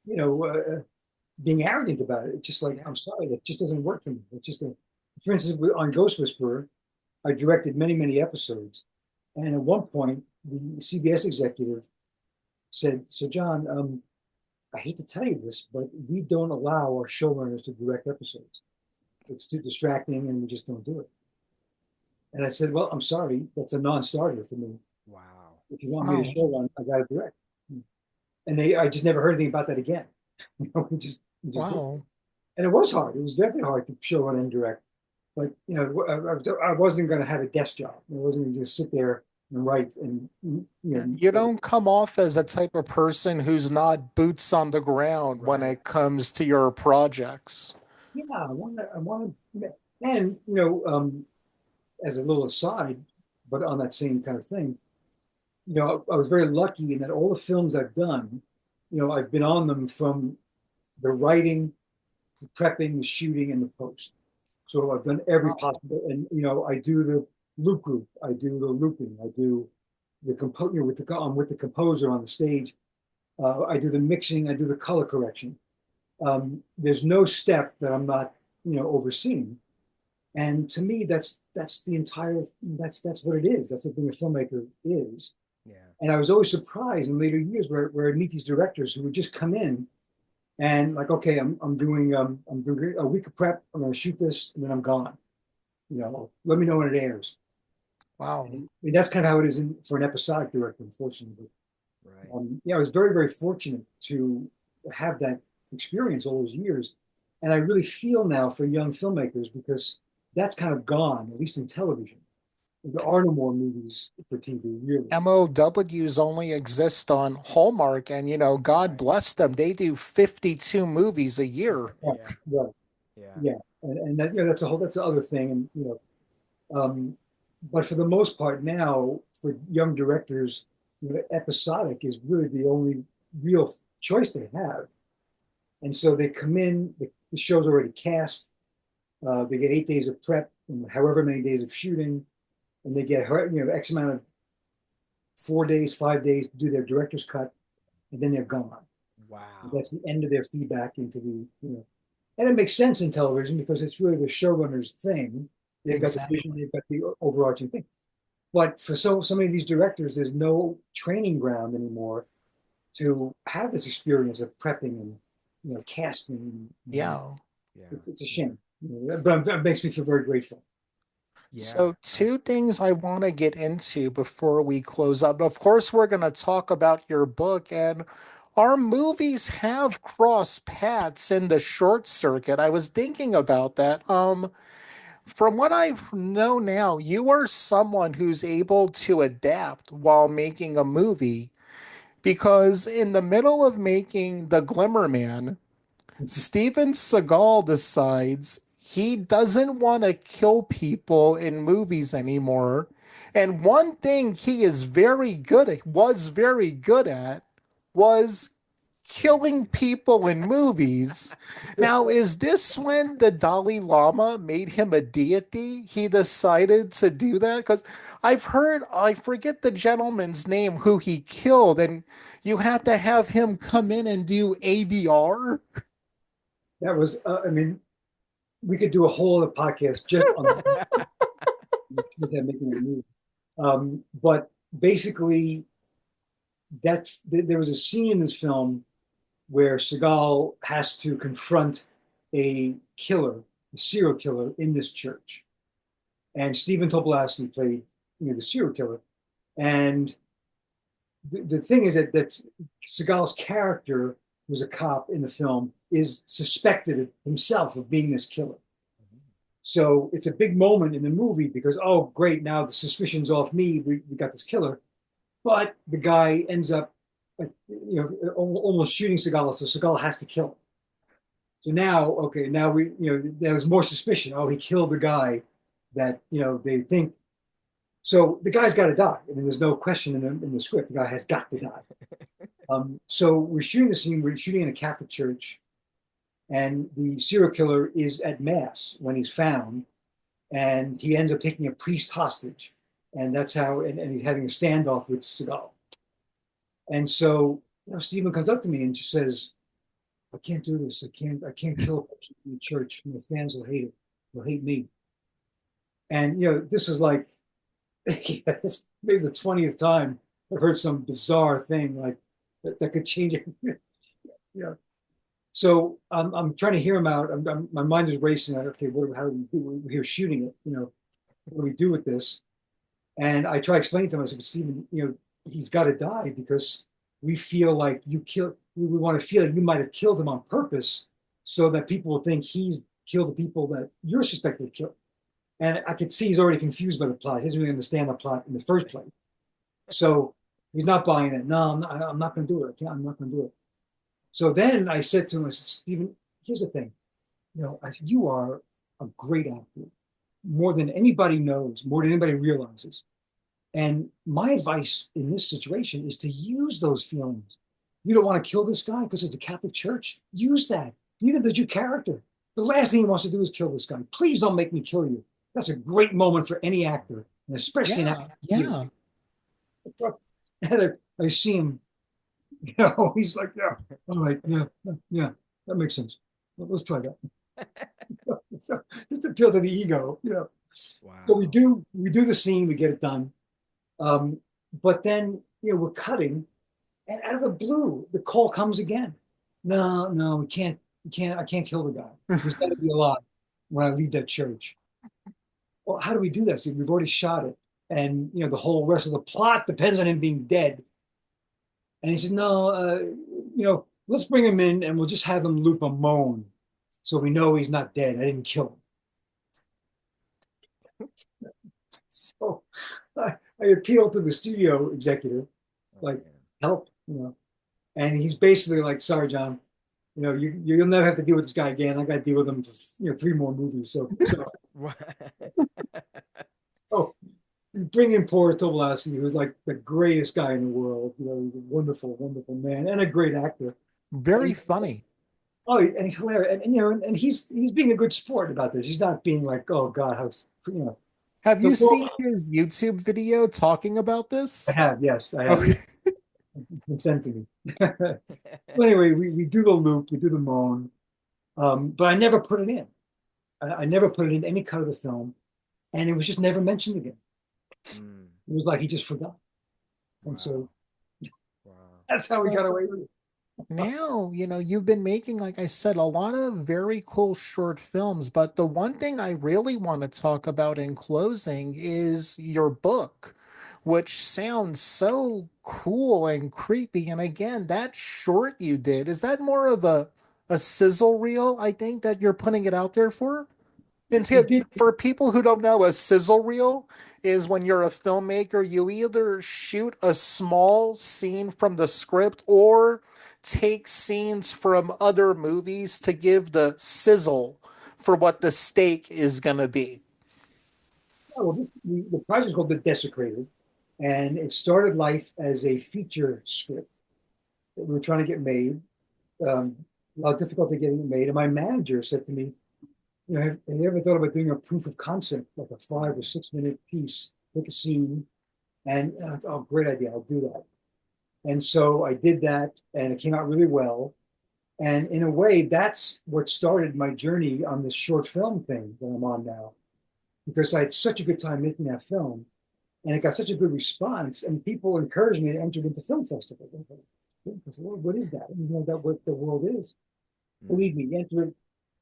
you know being arrogant about it. It's just like, Yeah. I'm sorry, that just doesn't work for me. It's just for instance, on Ghost Whisperer, I directed many episodes, and at one point, the CBS executive said, "So John, I hate to tell you this, but we don't allow our showrunners to direct episodes. It's too distracting, and we just don't do it." And I said, "Well, I'm sorry, that's a non-starter for me. Wow. If you want me to Wow. show run, I got to direct." And I just never heard anything about that again. We just did. Wow. And it was hard. It was definitely hard to show run and direct. But I wasn't going to have a desk job. I wasn't going to just sit there and write and Yeah. You know, don't come off as a type of person who's not boots on the ground when Right. it comes to your projects. yeah, I want to, and as a little aside, but on that same kind of thing, I was very lucky in that all the films I've done, I've been on them from the writing, the prepping, the shooting, and the post. So I've done every Wow. possible, and I do the loop group, I do the looping, I do the composer I'm with the composer on the stage. I do the mixing, I do the color correction. There's no step that I'm not, overseeing. And to me, that's the entire. That's what it is. That's what being a filmmaker is. Yeah. And I was always surprised in later years where I meet these directors who would just come in and like, okay, I'm doing a week of prep. I'm going to shoot this, and then I'm gone. Let me know when it airs. And, Wow. I mean, that's kind of how it is for an episodic director, unfortunately. Right. But I was very fortunate to have that experience all those years, and I really feel now for young filmmakers because that's kind of gone, at least in television. There are no more movies for TV, really. MOWs only exist on Hallmark, and God Right. bless them. They do 52 movies a year. Yeah, Yeah. right. Yeah. Yeah, and that, that's the other thing, and but for the most part now, for young directors, episodic is really the only real choice they have, and so they come in. The show's already cast. They get 8 days of prep, and however many days of shooting, and they get X amount of 4 days, 5 days to do their director's cut, and then they're gone. And Wow. that's the end of their feedback into and it makes sense in television because it's really the showrunner's thing. They've got the vision, Exactly. they've got the overarching thing. But for so many of these directors, there's no training ground anymore to have this experience of prepping and casting. Yeah. Yeah. It's a Yeah. shame, but it makes me feel very grateful. Yeah. So, two things I want to get into before we close up. Of course, we're going to talk about your book, and our movies have crossed paths in the short circuit. I was thinking about that. From what I know now, you are someone who's able to adapt while making a movie because in the middle of making The Glimmer Man, Steven Seagal decides he doesn't want to kill people in movies anymore. And one thing he is very good at, was very good at, was killing people in movies. Now, is this when the Dalai Lama made him a deity? He decided to do that? Because I've heard, I forget the gentleman's name who he killed, and you have to have him come in and do ADR. That was, I mean, we could do a whole other podcast just on that making a movie. But basically, there was a scene in this film where Seagal has to confront a killer, a serial killer in this church, and Stephen Tobolowsky played the serial killer. And the thing is that Seagal's character, who's a cop in the film, is suspected himself of being this killer. So it's a big moment in the movie because, oh, great, now the suspicion's off me. We got this killer. But the guy ends up, almost shooting Seagal. So Seagal has to kill him. So now, okay, now there's more suspicion. Oh, he killed the guy that, they think. So the guy's got to die. I mean, there's no question in the script. The guy has got to die. So we're shooting the scene. We're shooting in a Catholic church, and the serial killer is at mass when he's found, and he ends up taking a priest hostage, and that's how. And he's having a standoff with Seagal. And so, Stephen comes up to me and just says, "I can't do this. I can't kill a person in the church. My fans will hate it. They'll hate me." And this was like this maybe the 20th time I've heard some bizarre thing like that could change it. Yeah. So I'm trying to hear him out. My mind is racing. Like, okay, how do we do? We're here shooting it. What do we do with this? And I try explaining to him. I said, Stephen, he's got to die because we feel like you killed. We want to feel like you might have killed him on purpose, so that people will think he's killed the people that you're suspected of killing. And I could see he's already confused by the plot. He doesn't really understand the plot in the first place. So he's not buying it. No, I'm not going to do it. I'm not going to do it. So then I said to him, I said, Stephen, here's the thing. You are a great actor, more than anybody knows, more than anybody realizes. And my advice in this situation is to use those feelings. You don't want to kill this guy because it's the Catholic Church. Use that. Neither did your character. The last thing he wants to do is kill this guy. Please don't make me kill you. That's a great moment for any actor, and especially an actor Yeah, here. yeah. And I see him, he's like, yeah, all right, yeah, yeah, that makes sense. Let's try that. So just appeal to the ego. So we Wow. do the scene, we get it done. Um, but then we're cutting, and out of the blue, the call comes again. No, no, we can't. I can't kill the guy. He's got to be alive when I leave that church. Well, how do we do that? See, we've already shot it, and the whole rest of the plot depends on him being dead. And he said, no, let's bring him in, and we'll just have him loop a moan, so we know he's not dead. I didn't kill him. So I appealed to the studio executive, Oh like, man. help, and he's basically like, sorry, John, you'll never have to deal with this guy again. I got to deal with him for three more movies. So What? oh, bring in poor Tobolowsky, who's like the greatest guy in the world. He's a wonderful, wonderful man and a great actor. Very And funny. oh, and he's hilarious. And he's being a good sport about this. He's not being like, oh God, Have so you seen his YouTube video talking about I this? have, yes, I have. Okay. It's been sent to me. Well, anyway, we do the loop, we do the moan, but I never put it in. I never put it in any cut of the film, and it was just never mentioned again. Mm, It was like he just forgot, and so wow. Wow. that's how we Well, got away with it. now, you've been making, like I said, a lot of very cool short films, but the one thing I really want to talk about in closing is your book, which sounds so cool and creepy. And again, that short you did, is that more of a sizzle reel, I think, that you're putting it out there for? And We did. for people who don't know, a sizzle reel is when you're a filmmaker, you either shoot a small scene from the script or take scenes from other movies to give the sizzle for what the steak is going to be. Oh, well, the project is called The Desecrated, and it started life as a feature script that we were trying to get made. Um, a lot of difficulty getting it made, and my manager said to me, have you ever thought about doing a proof of concept, like a 5 or 6 minute piece, take a scene, and I thought, oh, great idea, I'll do that. And so I did that, and it came out really well. And in a way, that's what started my journey on this short film thing that I'm on now, because I had such a good time making that film, and it got such a good response, and people encouraged me to enter into film festivals. What is that? That what the world is. Mm, Believe me, enter.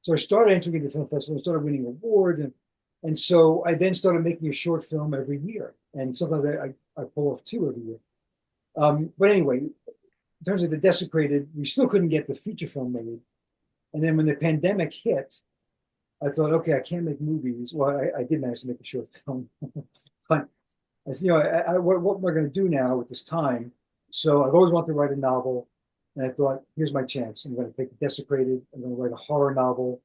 So I started entering into film festivals, started winning awards, and so I then started making a short film every year, and sometimes I pull off two every year. But anyway, in terms of The Desecrated, we still couldn't get the feature film made, and then when the pandemic hit, I thought, okay, I can't make movies. Well, I did manage to make a short film, but I said, what am I going to do now with this time? So I've always wanted to write a novel, and I thought, here's my chance. I'm going to take Desecrated. I'm going to write a horror novel,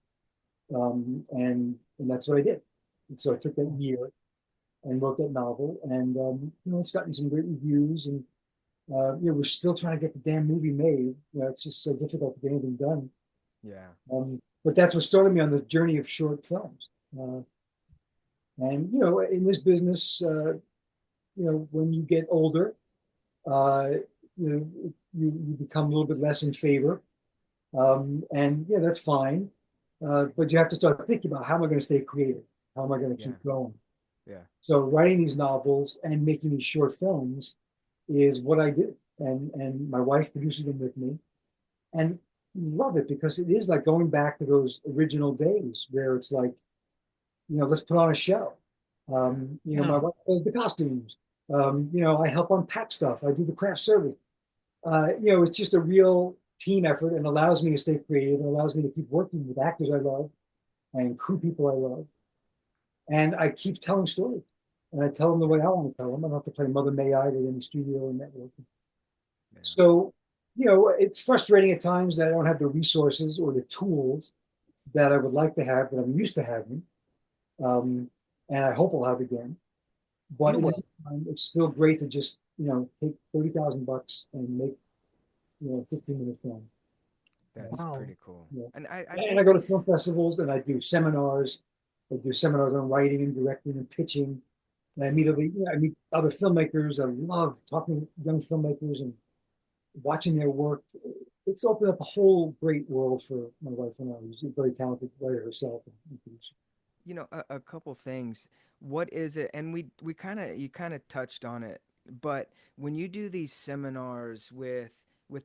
and that's what I did. And so I took that year and wrote that novel, and it's gotten some great reviews, and we're still trying to get the damn movie made. It's just so difficult to get anything done. yeah. But that's what started me on the journey of short films. Uh, and in this business, when you get older, uh, you become a little bit less in favor, and yeah, that's fine. But you have to start thinking about, how am I going to stay creative? How am I going to Yeah. keep going? Yeah. So writing these novels and making these short films is what I do, and my wife produces them with me, and love it because it is like going back to those original days where it's like, let's put on a show. Yeah. My Yeah. wife does the costumes. I help unpack stuff. I do the craft service. It's just a real team effort and allows me to stay creative and allows me to keep working with actors I love and crew people I love. And I keep telling stories. And I tell them the way I want to tell them. I don't have to play Mother May I with any studio or network. Yeah. So, it's frustrating at times that I don't have the resources or the tools that I would like to have, that I'm used to having. And I hope I'll have again. But You in the will. meantime, it's still great to just, take $30,000 and make, 15-minute film. That's Wow. pretty cool. Yeah. And I And I think, go to film festivals and I do seminars. I do seminars on writing and directing and pitching. And I meet other filmmakers. I love talking to young filmmakers and watching their work. It's opened up a whole great world for my wife and I, who's a very talented writer herself and producer. a couple things. What is it? And we kind of you kind of touched on it, but when you do these seminars with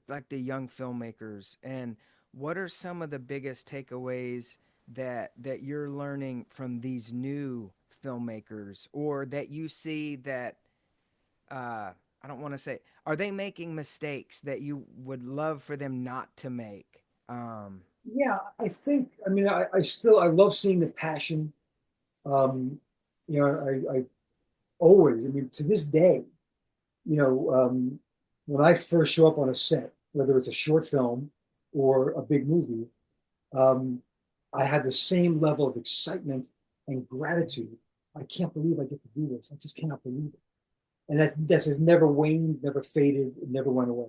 like the young filmmakers, and what are some of the biggest takeaways that you're learning from these new filmmakers, or that you see that I don't want to say, are they making mistakes that you would love for them not to make? Yeah, I think, I mean, I love seeing the passion. Um, I always, I mean, to this day, you know, when I first show up on a set, whether it's a short film or a big movie, um, I had the same level of excitement and gratitude. I can't believe I get to do this. I just cannot believe it. And that has never waned, never faded, it never went away.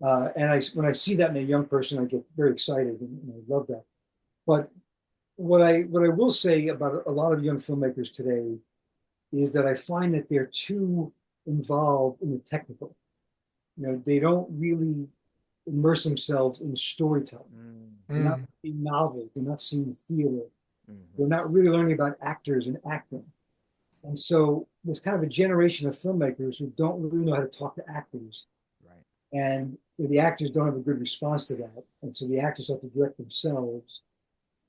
And when I see that in a young person, I get very excited and I love that. But what I will say about a lot of young filmmakers today is that I find that they're too involved in the technical. They don't really immerse themselves in storytelling. They're not Mm. reading novels. They're not seeing theater. Mm-hmm. They're not really learning about actors and acting. And so there's kind of a generation of filmmakers who don't really know how to talk to actors, Right. and the actors don't have a good response to that. And so the actors have to direct themselves,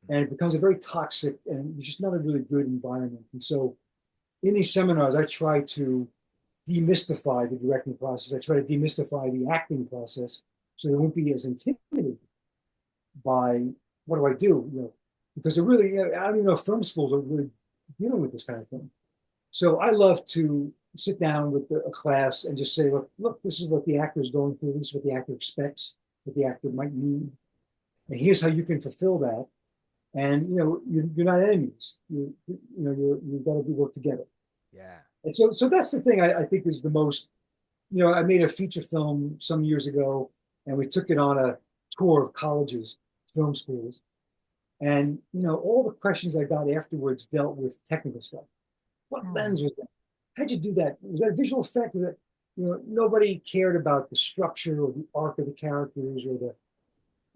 and it becomes a very toxic and it's just not a really good environment. And so in these seminars, I try to demystify the directing process. I try to demystify the acting process so they won't be as intimidated by what do I do, because they're really, I don't even know if film schools are really dealing with this kind of thing. So I love to sit down with a class and just say, look, this is what the actor is going through. This is what the actor expects, what the actor might need, and here's how you can fulfill that. And you're not enemies. You've got to work together. Yeah. And so that's the thing I think is the most. I made a feature film some years ago, and we took it on a tour of colleges, film schools, and all the questions I got afterwards dealt with technical stuff. What Mm. lens was that? How'd you do that? Was that a visual effect? Nobody cared about the structure or the arc of the characters or it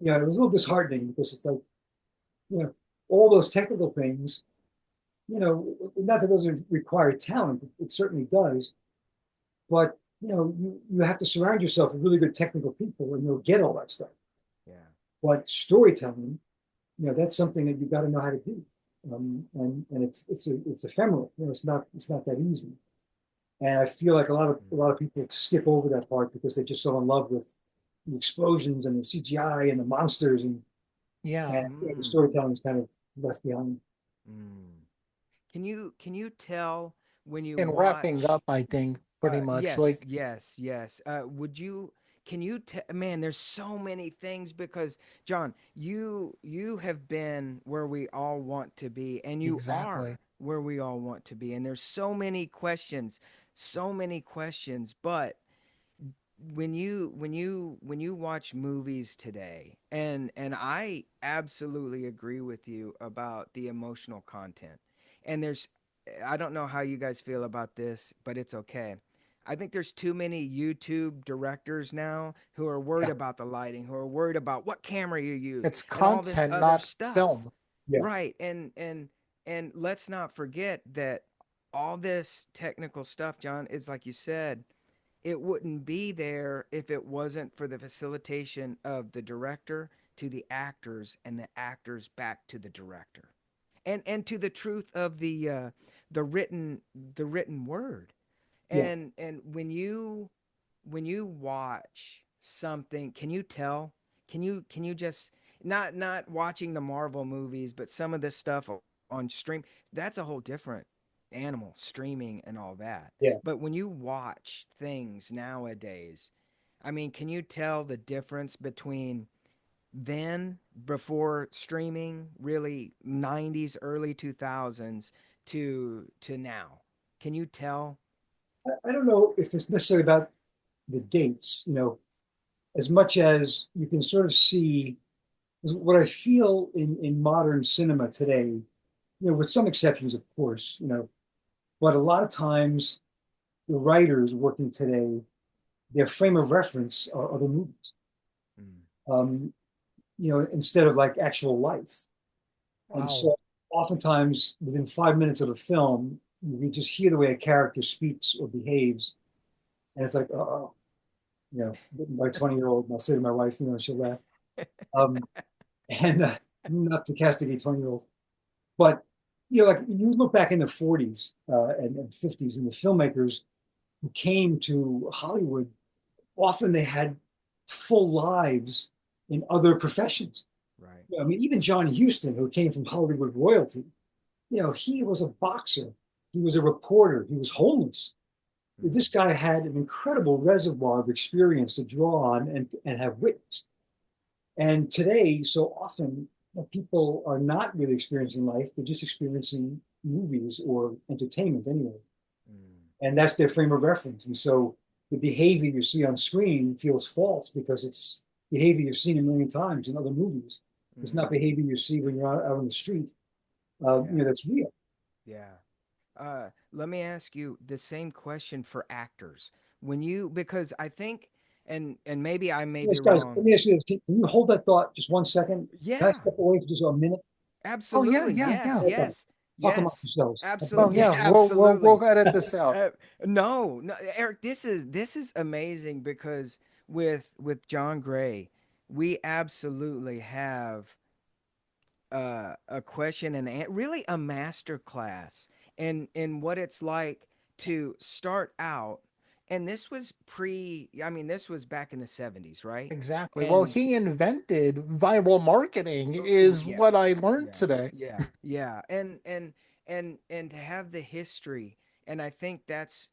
was a little disheartening because it's like, you know, all those technical things, not that those require talent, it certainly does, but you have to surround yourself with really good technical people and you'll get all that stuff. Yeah. But storytelling, that's something that you got to know how to do. And it's ephemeral. It's not that easy. And I feel like a lot of people skip over that part because they're just so in love with the explosions and the CGI and the monsters and Yeah. the Mm. storytelling is kind of left behind. Mm. Can you tell when you And wrapping watch? up, I think pretty much Yes, like yes, yes. Would you? Can you? Man, there's so many things because John, you have been where we all want to be, and you exactly. are where we all want to be, and there's so many questions. But when you watch movies today, and I absolutely agree with you about the emotional content. And I don't know how you guys feel about this, but it's okay. I think there's too many YouTube directors now who are worried Yeah. about the lighting, who are worried about what camera you use It's and all this content, other not stuff. film. Yeah, Right. And let's not forget that all this technical stuff, John, is like you said, it wouldn't be there if it wasn't for the facilitation of the director to the actors and the actors back to the director and to the truth of the written the written word. yeah, And when you watch something, can you tell? Can you just not watching the Marvel movies, but some of this stuff on stream, that's a whole different animal, streaming and all that. yeah. But when you watch things nowadays, I mean, can you tell the difference between then before streaming, really 90s, early 2000s to now? Can you tell? I don't know if it's necessarily about the dates, as much as you can sort of see what I feel in modern cinema today, with some exceptions, of course, but a lot of times the writers working today, their frame of reference are other movies, Mm, um, instead of like actual life. And Wow. so oftentimes within 5 minutes of a film, you just hear the way a character speaks or behaves. And it's like, oh, my 20-year-old, and I'll say to my wife, she'll laugh. Um, and not to castigate 20-year-olds, but, like you look back in the 40s and 50s and the filmmakers who came to Hollywood, often they had full lives in other professions. right. I mean, even John Huston, who came from Hollywood royalty, he was a boxer. He was a reporter. He was homeless. This Mm, guy had an incredible reservoir of experience to draw on and have witnessed. And today, so often, people are not really experiencing life, they're just experiencing movies or entertainment anyway. mm, And that's their frame of reference. And so the behavior you see on screen feels false because it's behavior you've seen a million times in other movies. It's not mm. behavior you see when you're out on the street. Yeah, That's real. yeah. Let me ask you the same question for actors. When you, because I think, and maybe I may be Yes, guys, let wrong. me ask you this. Can you hold that thought just 1 second? Can I Yeah, step away for just a minute? Oh yeah, absolutely. yeah, Yes, yeah. Okay. yes, Talk among yes. yourselves. Oh Absolutely, yeah, we'll absolutely. edit this out. Uh, no, no, Eric, this is amazing because with John Gray, we absolutely have a question and really a master class in what it's like to start out. And this was I mean, this was back in the 70s, right? Exactly. Well, And he invented viral marketing is yeah, what I learned yeah, today. yeah. And to have the history, and I think that's,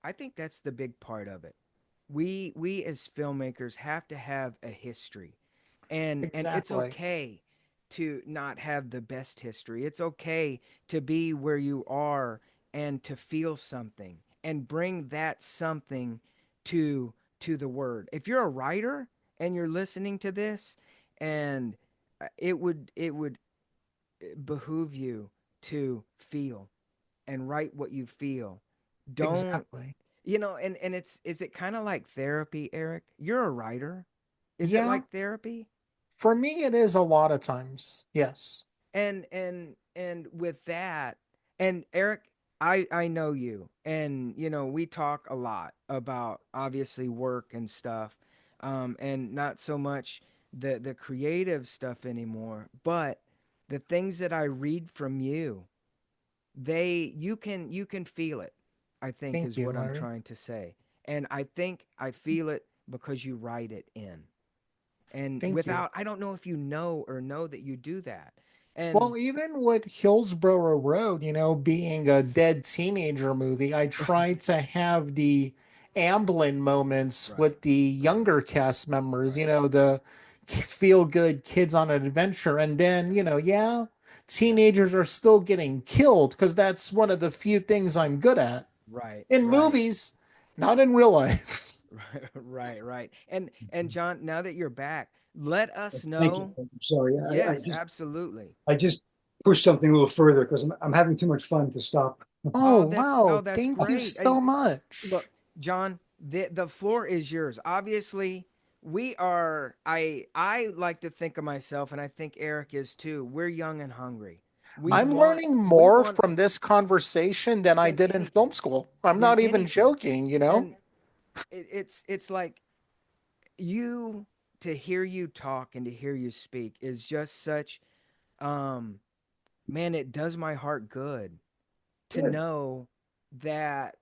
I think that's the big part of it. We as filmmakers have to have a history, and it's Exactly. okay to not have the best history. It's okay to be where you are and to feel something and bring that something to the word. If you're a writer and you're listening to this, and it would behoove you to feel and write what you feel. Don't, Exactly. and it's, is it kind of like therapy, Eric? You're a writer. Is it Yeah, like therapy? for me it is a lot of times. Yes. And with that, and Eric, I know you, and we talk a lot about obviously work and stuff, and not so much the creative stuff anymore, but the things that I read from you, you can feel it, I think, Thank is you, what I'm Larry. trying to say. And I think I feel it because you write it in. And Thank you. without, I don't know if you know that you do that. And Well, even with Hillsborough Road, being a dead teenager movie, I tried to have the Amblin moments right, with the right, younger cast members, right. the feel good kids on an adventure. And then, Yeah, yeah, yeah. teenagers are still getting killed because that's one of the few things I'm good at. Right, In right. movies, not in real life. Right, right. And John, now that you're back, let us Thank you. know. I'm sorry. Yes, absolutely. I just pushed something a little further because I'm having too much fun to stop. Oh, Oh, wow. that's Thank you great. so Look, much. John, the floor is yours. Obviously, we are. I like to think of myself, and I think Eric is too. We're young and hungry. We I'm want learning we more want from this conversation than I than did in film anything, school. I'm than not even anything, joking. and it's like you, to hear you talk and to hear you speak is just such, um man, it does my heart good to Good. know that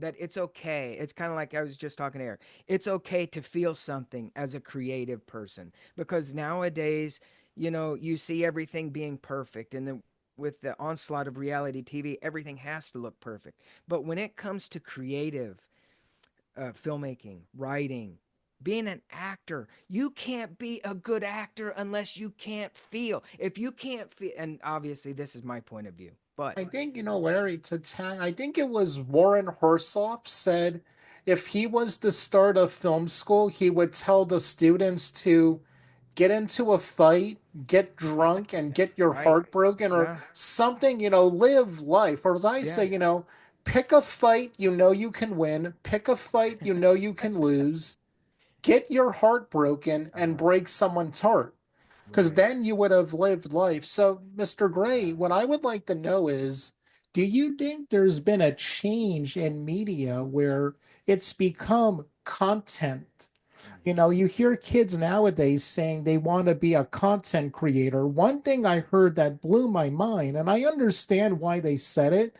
it's okay. It's kind of like I was just talking to Eric. It's okay to feel something as a creative person, because nowadays, you see everything being perfect, and then with the onslaught of reality TV, everything has to look perfect. But when it comes to creative, filmmaking, writing, being an actor, you can't be a good actor unless you can't feel. If you can't feel, and obviously this is my point of view, but I think, Larry, I think it was Warren Hersoff said if he was to start a film school, he would tell the students to get into a fight, get drunk, and get your right, heart broken or yeah, something, live life. Or as I say, yeah, pick a fight you can win, pick a fight you can lose, get your heart broken and uh-huh, break someone's heart. Because right, then you would have lived life. So, Mr. Gray, yeah. what I would like to know is do you think there's been a change in media where it's become content? You hear kids nowadays saying they want to be a content creator. One thing I heard that blew my mind, and I understand why they said it.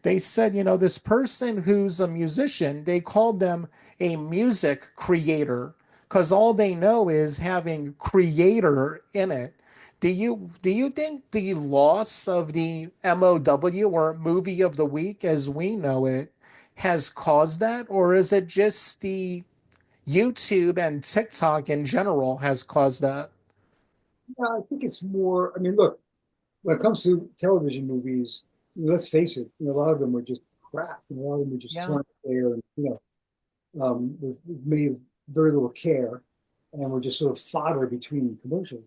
They said, this person who's a musician, they called them a music creator because all they know is having creator in it. Do you think the loss of the MOW or movie of the week as we know it has caused that, or is it just the YouTube and TikTok in general has caused that? Yeah, I think it's more. I mean, look, when it comes to television movies, let's face it, a lot of them are just crap. A lot of them are just Yeah. thrown out there, and with made very little care, and we're just sort of fodder between commercials.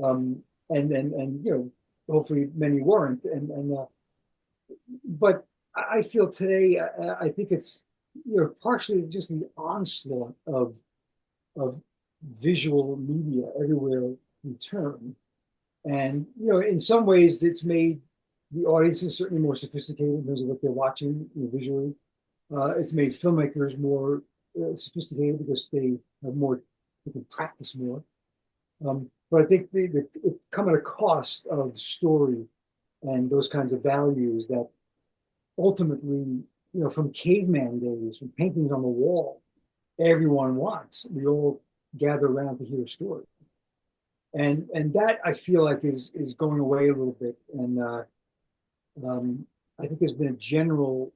Um, and hopefully many weren't. But I feel today, I think it's partially just the onslaught of visual media everywhere you turn. And in some ways, it's made the audiences certainly more sophisticated in terms of what they're watching visually. It's made filmmakers more sophisticated because they have more, they can practice more. But I think it come at a cost of story and those kinds of values that ultimately, from caveman days, from paintings on the wall, everyone wants. We all gather around to hear a story, and that I feel like is going away a little bit. And I think there's been a general.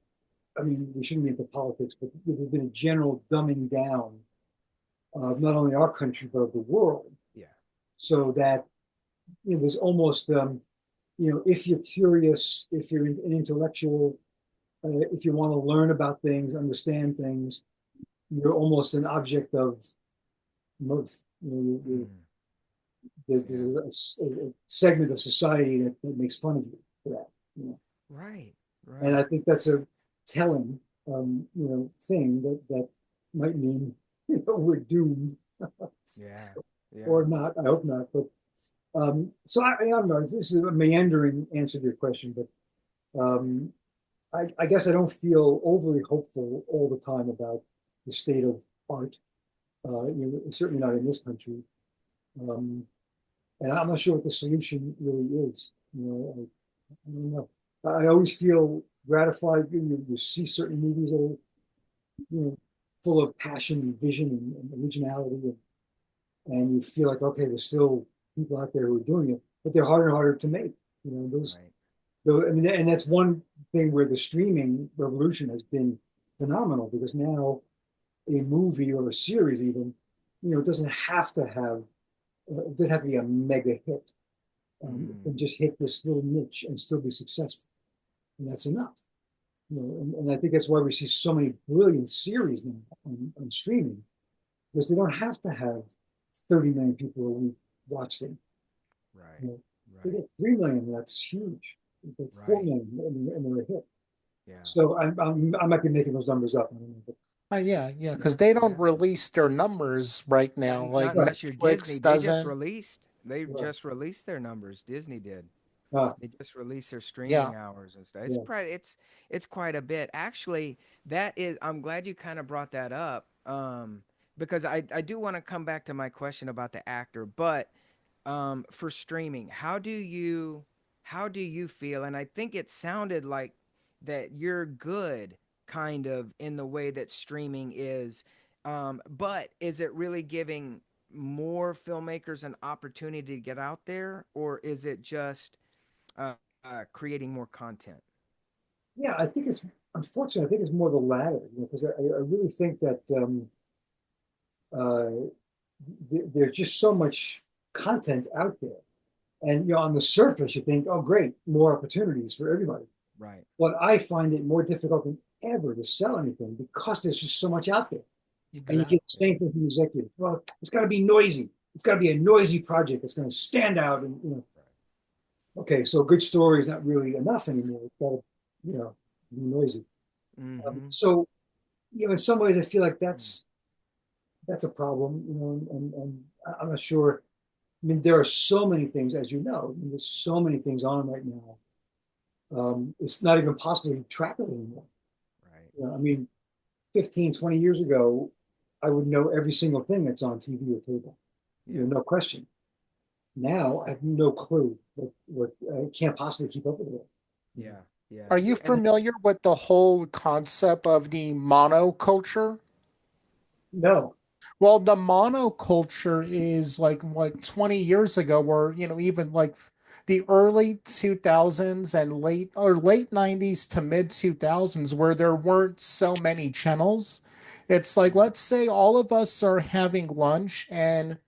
I mean, we shouldn't be into politics, but there's been a general dumbing down of not only our country but of the world, Yeah. so that there's almost if you're curious, if you're an intellectual, if you want to learn about things, understand things, you're almost an object of mirth. Mm, There's yeah. a segment of society that makes fun of you for that. Right. And I Right. think that's a telling, thing that might mean we're doomed Yeah. Yeah. or not. I hope not. But I don't know. This is a meandering answer to your question, but I guess I don't feel overly hopeful all the time about the state of art. Certainly not in this country. Um, and I'm not sure what the solution really is. I don't know. I always feel gratified. You see certain movies that are, full of passion and vision and originality, and you feel like, okay, there's still people out there who are doing it, but they're harder and harder to make. Right. I mean, and that's one thing where the streaming revolution has been phenomenal because now a movie or a series even, it doesn't have to have, it doesn't have to be a mega hit. It Mm, can just hit this little niche and still be successful, and that's enough. And I think that's why we see so many brilliant series now on streaming because they don't have to have 30 million people a week watch them. right. You know, they Right. get 3 million, that's huge. They get 4 Right. million, and they're a hit. Yeah. So I might be making those numbers up. I don't know, but Yeah, yeah, Yeah. because they don't Yeah. release their numbers right Not now. Like not right. unless you're Disney. Netflix They just doesn't. released. They Right. just released their numbers. Disney did. Ah, They just released their Yeah. streaming hours and stuff. yeah. It's quite a bit. Actually, that is I'm glad you kind of brought that up. Because I do want to come back to my question about the actor, but for streaming, how do you feel? And I think it sounded like that you're good kind of in the way that streaming is. But is it really giving more filmmakers an opportunity to get out there, or is it just uh, creating more content? Yeah, I think it's unfortunately, I think it's more the latter, because I really think that uh, there's just so much content out there. And on the surface, you think, oh, great, more opportunities for everybody. Right. But I find it more difficult than ever to sell anything because there's just so much out there. And you get the Exactly. same thing from the executive. Well, it's got to be noisy. It's got to be a noisy project. It's going to stand out. And okay, so a good story is not really enough anymore. It's got to, be noisy. Mm-hmm. So, in some ways, I feel like Mm. that's a problem. And I'm not sure. I mean, there are so many things, as you know. I mean, there's so many things on right now. It's not even possible to keep track of it anymore. Right. I mean, 15, 20 years ago, I would know every single thing that's on TV or cable, Yeah. no question. Now I have no clue what I can't possibly keep up with it. Yeah. Yeah. Are you And familiar with the whole concept of the monoculture? No. Well, the monoculture is like 20 years ago, where even like the early 2000s and late 90s to mid 2000s, where there weren't so many channels. It's like, Mm, let's say all of us are having lunch and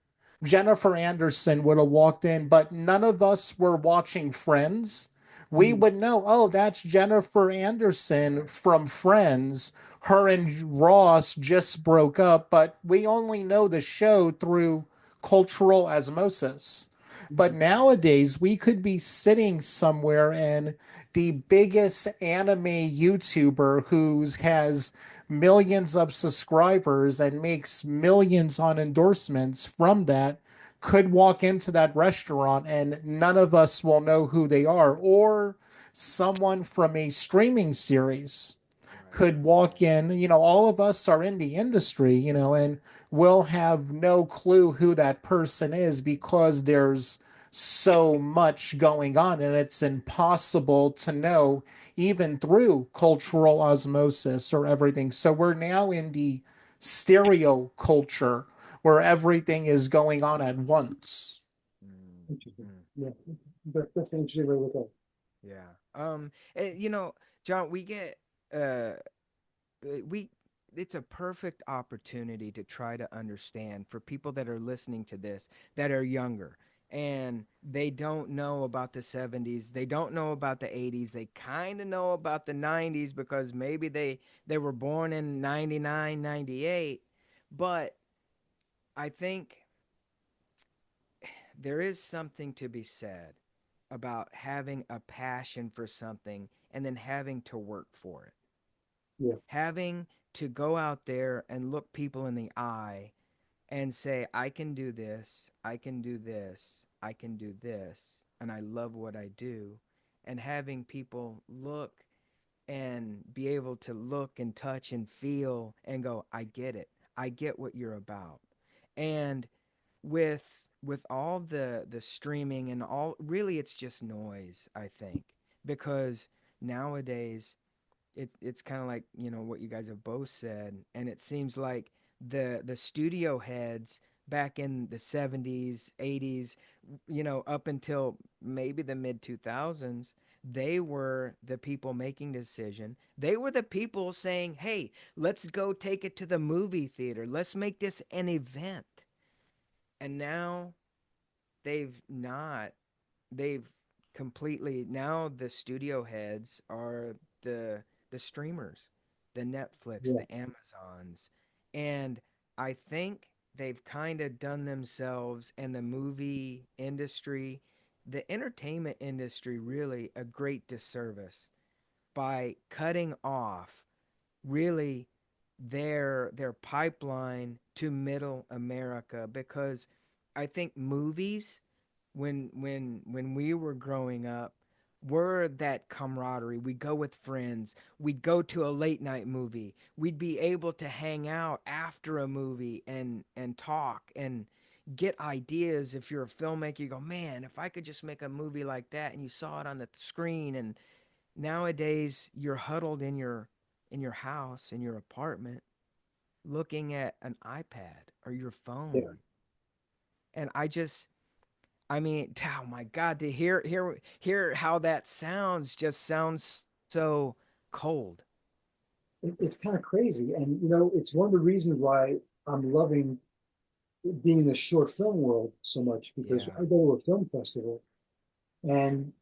Jennifer Anderson would have walked in, but none of us were watching Friends. We Mm, would know, oh, that's Jennifer Anderson right. from Friends. Her and Ross just broke up, but we only know the show through cultural osmosis. But mm, Right. nowadays, we could be sitting somewhere and the biggest anime YouTuber who has millions of subscribers and makes millions on endorsements from that could walk into that restaurant and none of us will know who they are. Or someone from a streaming series Right. could walk in, all of us are in the industry, and we'll have no clue who that person is because there's so much going on and it's impossible to know even through cultural osmosis or everything. So we're now in the stereo culture where everything is going on at once. Mm, interesting. mm, Yeah, that's an interesting way to look at it. yeah. You know, John, we get uh we it's a perfect opportunity to try to understand for people that are listening to this that are younger and they don't know about the 70s, they don't know about the 80s, they kind of know about the 90s because maybe they were born in 99, 98. But I think there is something to be said about having a passion for something and then having to work for it, Yeah, having to go out there and look people in the eye and say, I can do this, I can do this, I can do this, and I love what I do. And having people look and be able to look and touch and feel and go, I get it. I get what you're about. And with with all the streaming and all, really it's just noise, I think, because nowadays it's kind of like, you know, what you guys have both said, and it seems like the studio heads back in the 70s, 80s, you know, up until maybe the mid 2000s, they were the people making decision. They were the people saying, "Hey, let's go take it to the movie theater. Let's make this an event." And now they've not they've completely, now the studio heads are the streamers, the Netflix, yeah, the Amazons. And I think they've kind of done themselves and the movie industry, the entertainment industry, really a great disservice by cutting off really their pipeline to middle America, because I think movies, when we were growing up, were that camaraderie. We'd go with friends. We'd go to a late night movie. We'd be able to hang out after a movie and talk and get ideas. If you're a filmmaker, you go, man, if I could just make a movie like that, and you saw it on the screen. And nowadays you're huddled in your house, in your apartment, looking at an iPad or your yeah. phone. And I mean, oh my God, to hear how that sounds just sounds so cold. It's kind of crazy, and it's one of the reasons why I'm loving being in the short film world so much because Yeah. I go to a film festival, and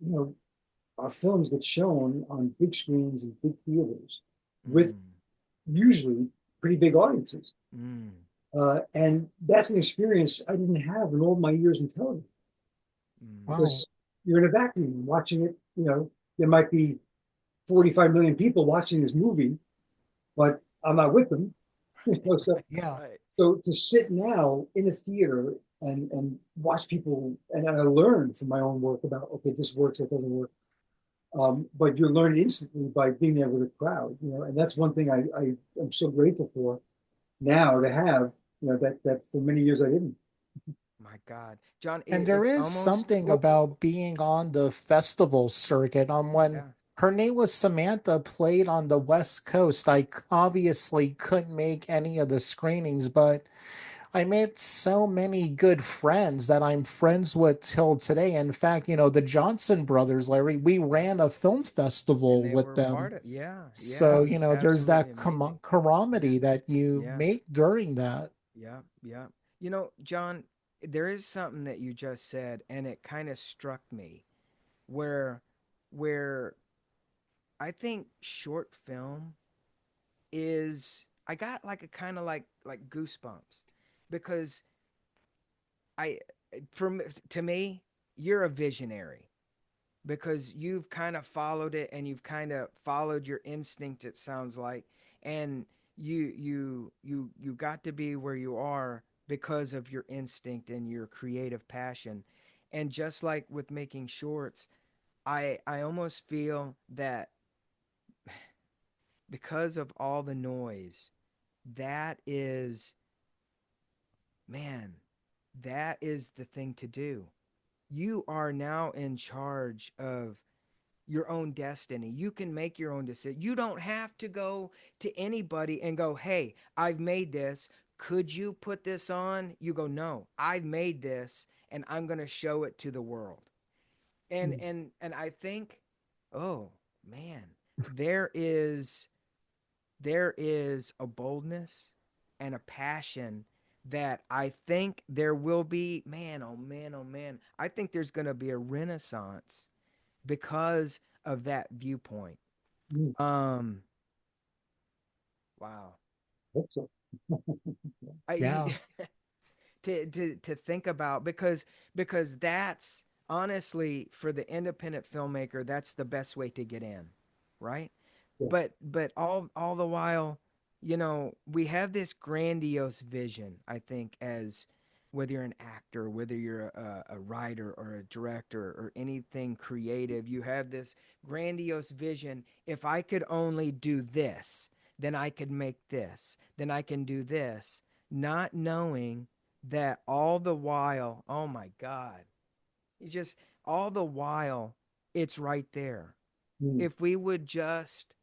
our films get shown on big screens and big theaters with Mm, usually pretty big audiences. mm, And that's an experience I didn't have in all my years in television mm. Wow. because you're in a vacuum watching it. There might be 45 million people watching this movie, but I'm not with them. So, Yeah. Right. so to sit now in a theater and watch people, and I learn from my own work about, okay, this works, that doesn't work. But you're learning instantly by being there with a crowd, and that's one thing I am so grateful for now to have, that for many years I didn't. My God. John, And there it's is almost, something oh, about being on the festival circuit. When yeah. her name was Samantha played on the West Coast, I obviously couldn't make any of the screenings, but I made so many good friends that I'm friends with till today. In fact, the Johnson brothers, Larry, we ran a film And festival they with were part them. of, yeah, yeah, it So, was there's absolutely that amazing. camaraderie that you Yeah, make during that. yeah, yeah. John, there is something that you just said, and it kind of struck me where where I think short film is I got like a kind of like goosebumps because I from to me you're a visionary because you've kind of followed it and you've kind of followed your instinct, it sounds like, and you got to be where you are because of your instinct and your creative passion. And just like with making shorts, I almost feel that because of all the noise, that is, man, that is the thing to do. You are now in charge of your own destiny. You can make your own decision. You don't have to go to anybody and go, "Hey, I've made this. Could you put this on?" You go, "No, I've made this and I'm going to show it to the world." And Mm, and and I think, "Oh, man, there is there is a boldness and a passion that I think there will be, man, oh man, oh man. I think there's going to be a renaissance because of that viewpoint. mm, Um, wow. hope so. Yeah. I to think about because that's honestly for the independent filmmaker, that's the best way to get in, right? Yeah. But all the while, we have this grandiose vision, I think, as whether you're an actor, whether you're a writer or a director or anything creative, you have this grandiose vision. If I could only do this, then I could make this, then I can do this, not knowing that all the while, oh my God, you just all the while, it's right there. Mm, If we would just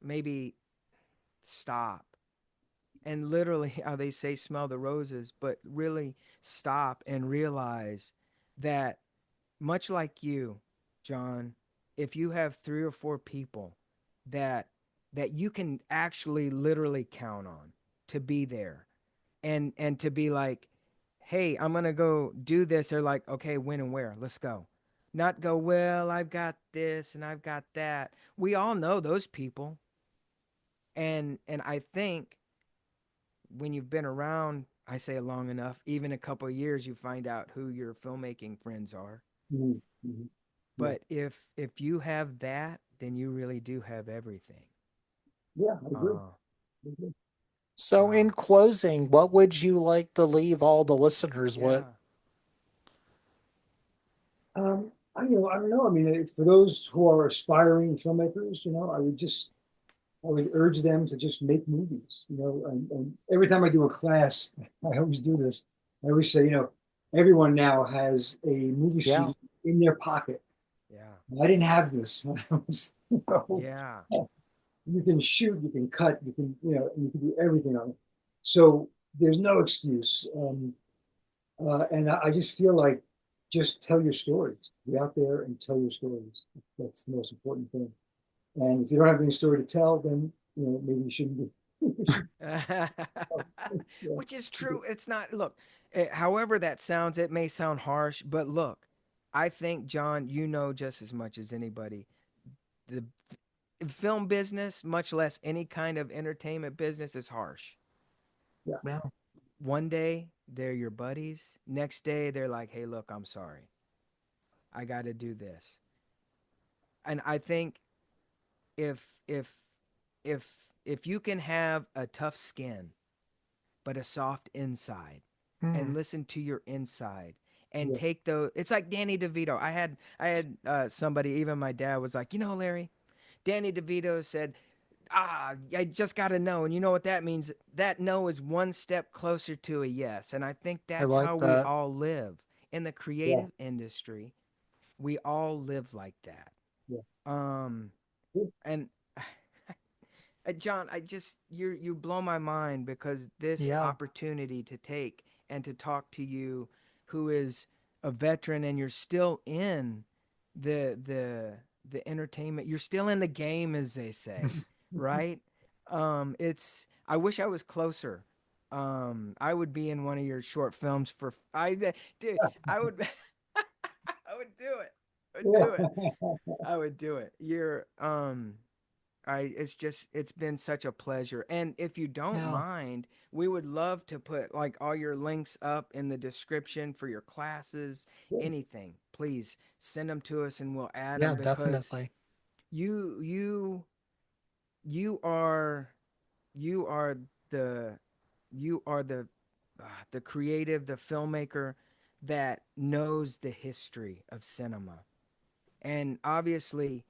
maybe stop and literally, how they say, smell the roses, but really stop and realize that, much like you, John, if you have three or four people that you can actually literally count on to be there and to be like, hey, I'm gonna go do this. They're like, okay, when and where? Let's go. Not go, well, I've got this and I've got that. We all know those people. And I think when you've been around, I say long enough, even a couple of years, you find out who your filmmaking friends are. mm, mm. Yeah. But if you have that, then you really do have everything. Yeah, I agree. Uh, I agree. So, in wow. closing, what would you like to leave all the listeners with? Yeah. I don't know. I mean, for those who are aspiring filmmakers, I would urge them to just make movies. And every time I do a class, I always do this. I always say, everyone now has a movie Yeah. studio in their pocket. Yeah. I didn't have this when I was, Yeah. you can shoot, you can cut, you can do everything on it. So there's no excuse. And I just feel like just tell your stories. Be out there and tell your stories. That's the most important thing. And if you don't have any story to tell, then maybe you shouldn't be. You should, yeah, Which is true. It's not, look, however that sounds, it may sound harsh, but look, I think, John, you know just as much as anybody. The film business, much less any kind of entertainment business, is harsh. yeah, Yeah. One day, they're your buddies. Next day, they're like, hey, look, I'm sorry. I got to do this. And I think if, if, if, if you can have a tough skin but a soft inside, and Hmm. listen to your inside and yeah, take those. It's like Danny DeVito. I had somebody, even my dad was like, Larry, Danny DeVito said, I just got to know. And you know what that means? That no is one step closer to a yes. And I think I that's how like we that. all live in the yeah, creative industry. We all live like that. yeah. Um, Good. and John, I just you blow my mind because this Yeah, opportunity to take and to talk to you, who is a veteran, and you're still in the the entertainment. You're still in the game, as they say, right? It's. I wish I was closer. I would be in one of your short films for. Dude, I would. I would do it. I would do it. Yeah. I would do it. It's just it's been such a pleasure. And if you don't yeah, mind, we would love to put like all your links up in the description for your classes, anything. Please send them to us and we'll add yeah, them because definitely. you you you are you are the you are the creative, the filmmaker that knows the history of cinema. And obviously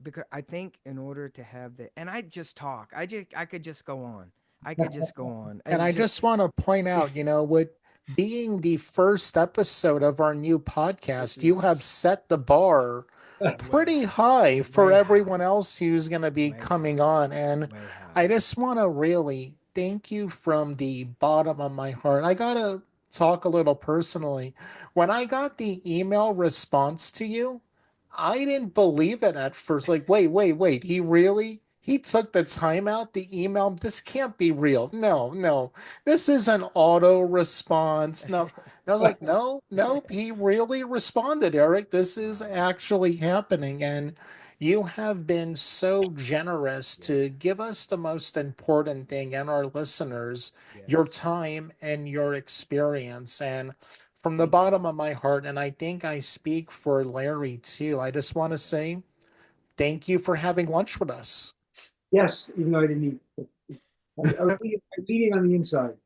because I think in order to have the and I just talk. I could just go on. I could just go on. And And I just just want to point out, with being the first episode of our new this podcast, you have is set the bar way pretty high. high for Way everyone high. else who's going to be Way coming high. on. And Way I high. just want to really thank you from the bottom of my heart. I got to talk a little personally. When I got the email response to you, I didn't believe it at first. Like, wait, wait, wait. He really? He took the time out, the email. This can't be real. No, no. This is an auto response. No. And I was like, no, nope. He really responded, Eric. This is Wow. actually happening. And you have been so generous Yeah. to give us the most important thing and our listeners your Yes. time and your experience. And from the Thank you. bottom of my heart, and I think I speak for Larry too, I just want to say thank you for having lunch with us. Yes, even though I didn't eat. I'm eating on the inside.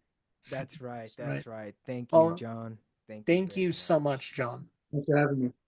That's right. That's right. That's right. Thank you, Oh, John. Thank you thank very you so much. much, John. Thanks for having me.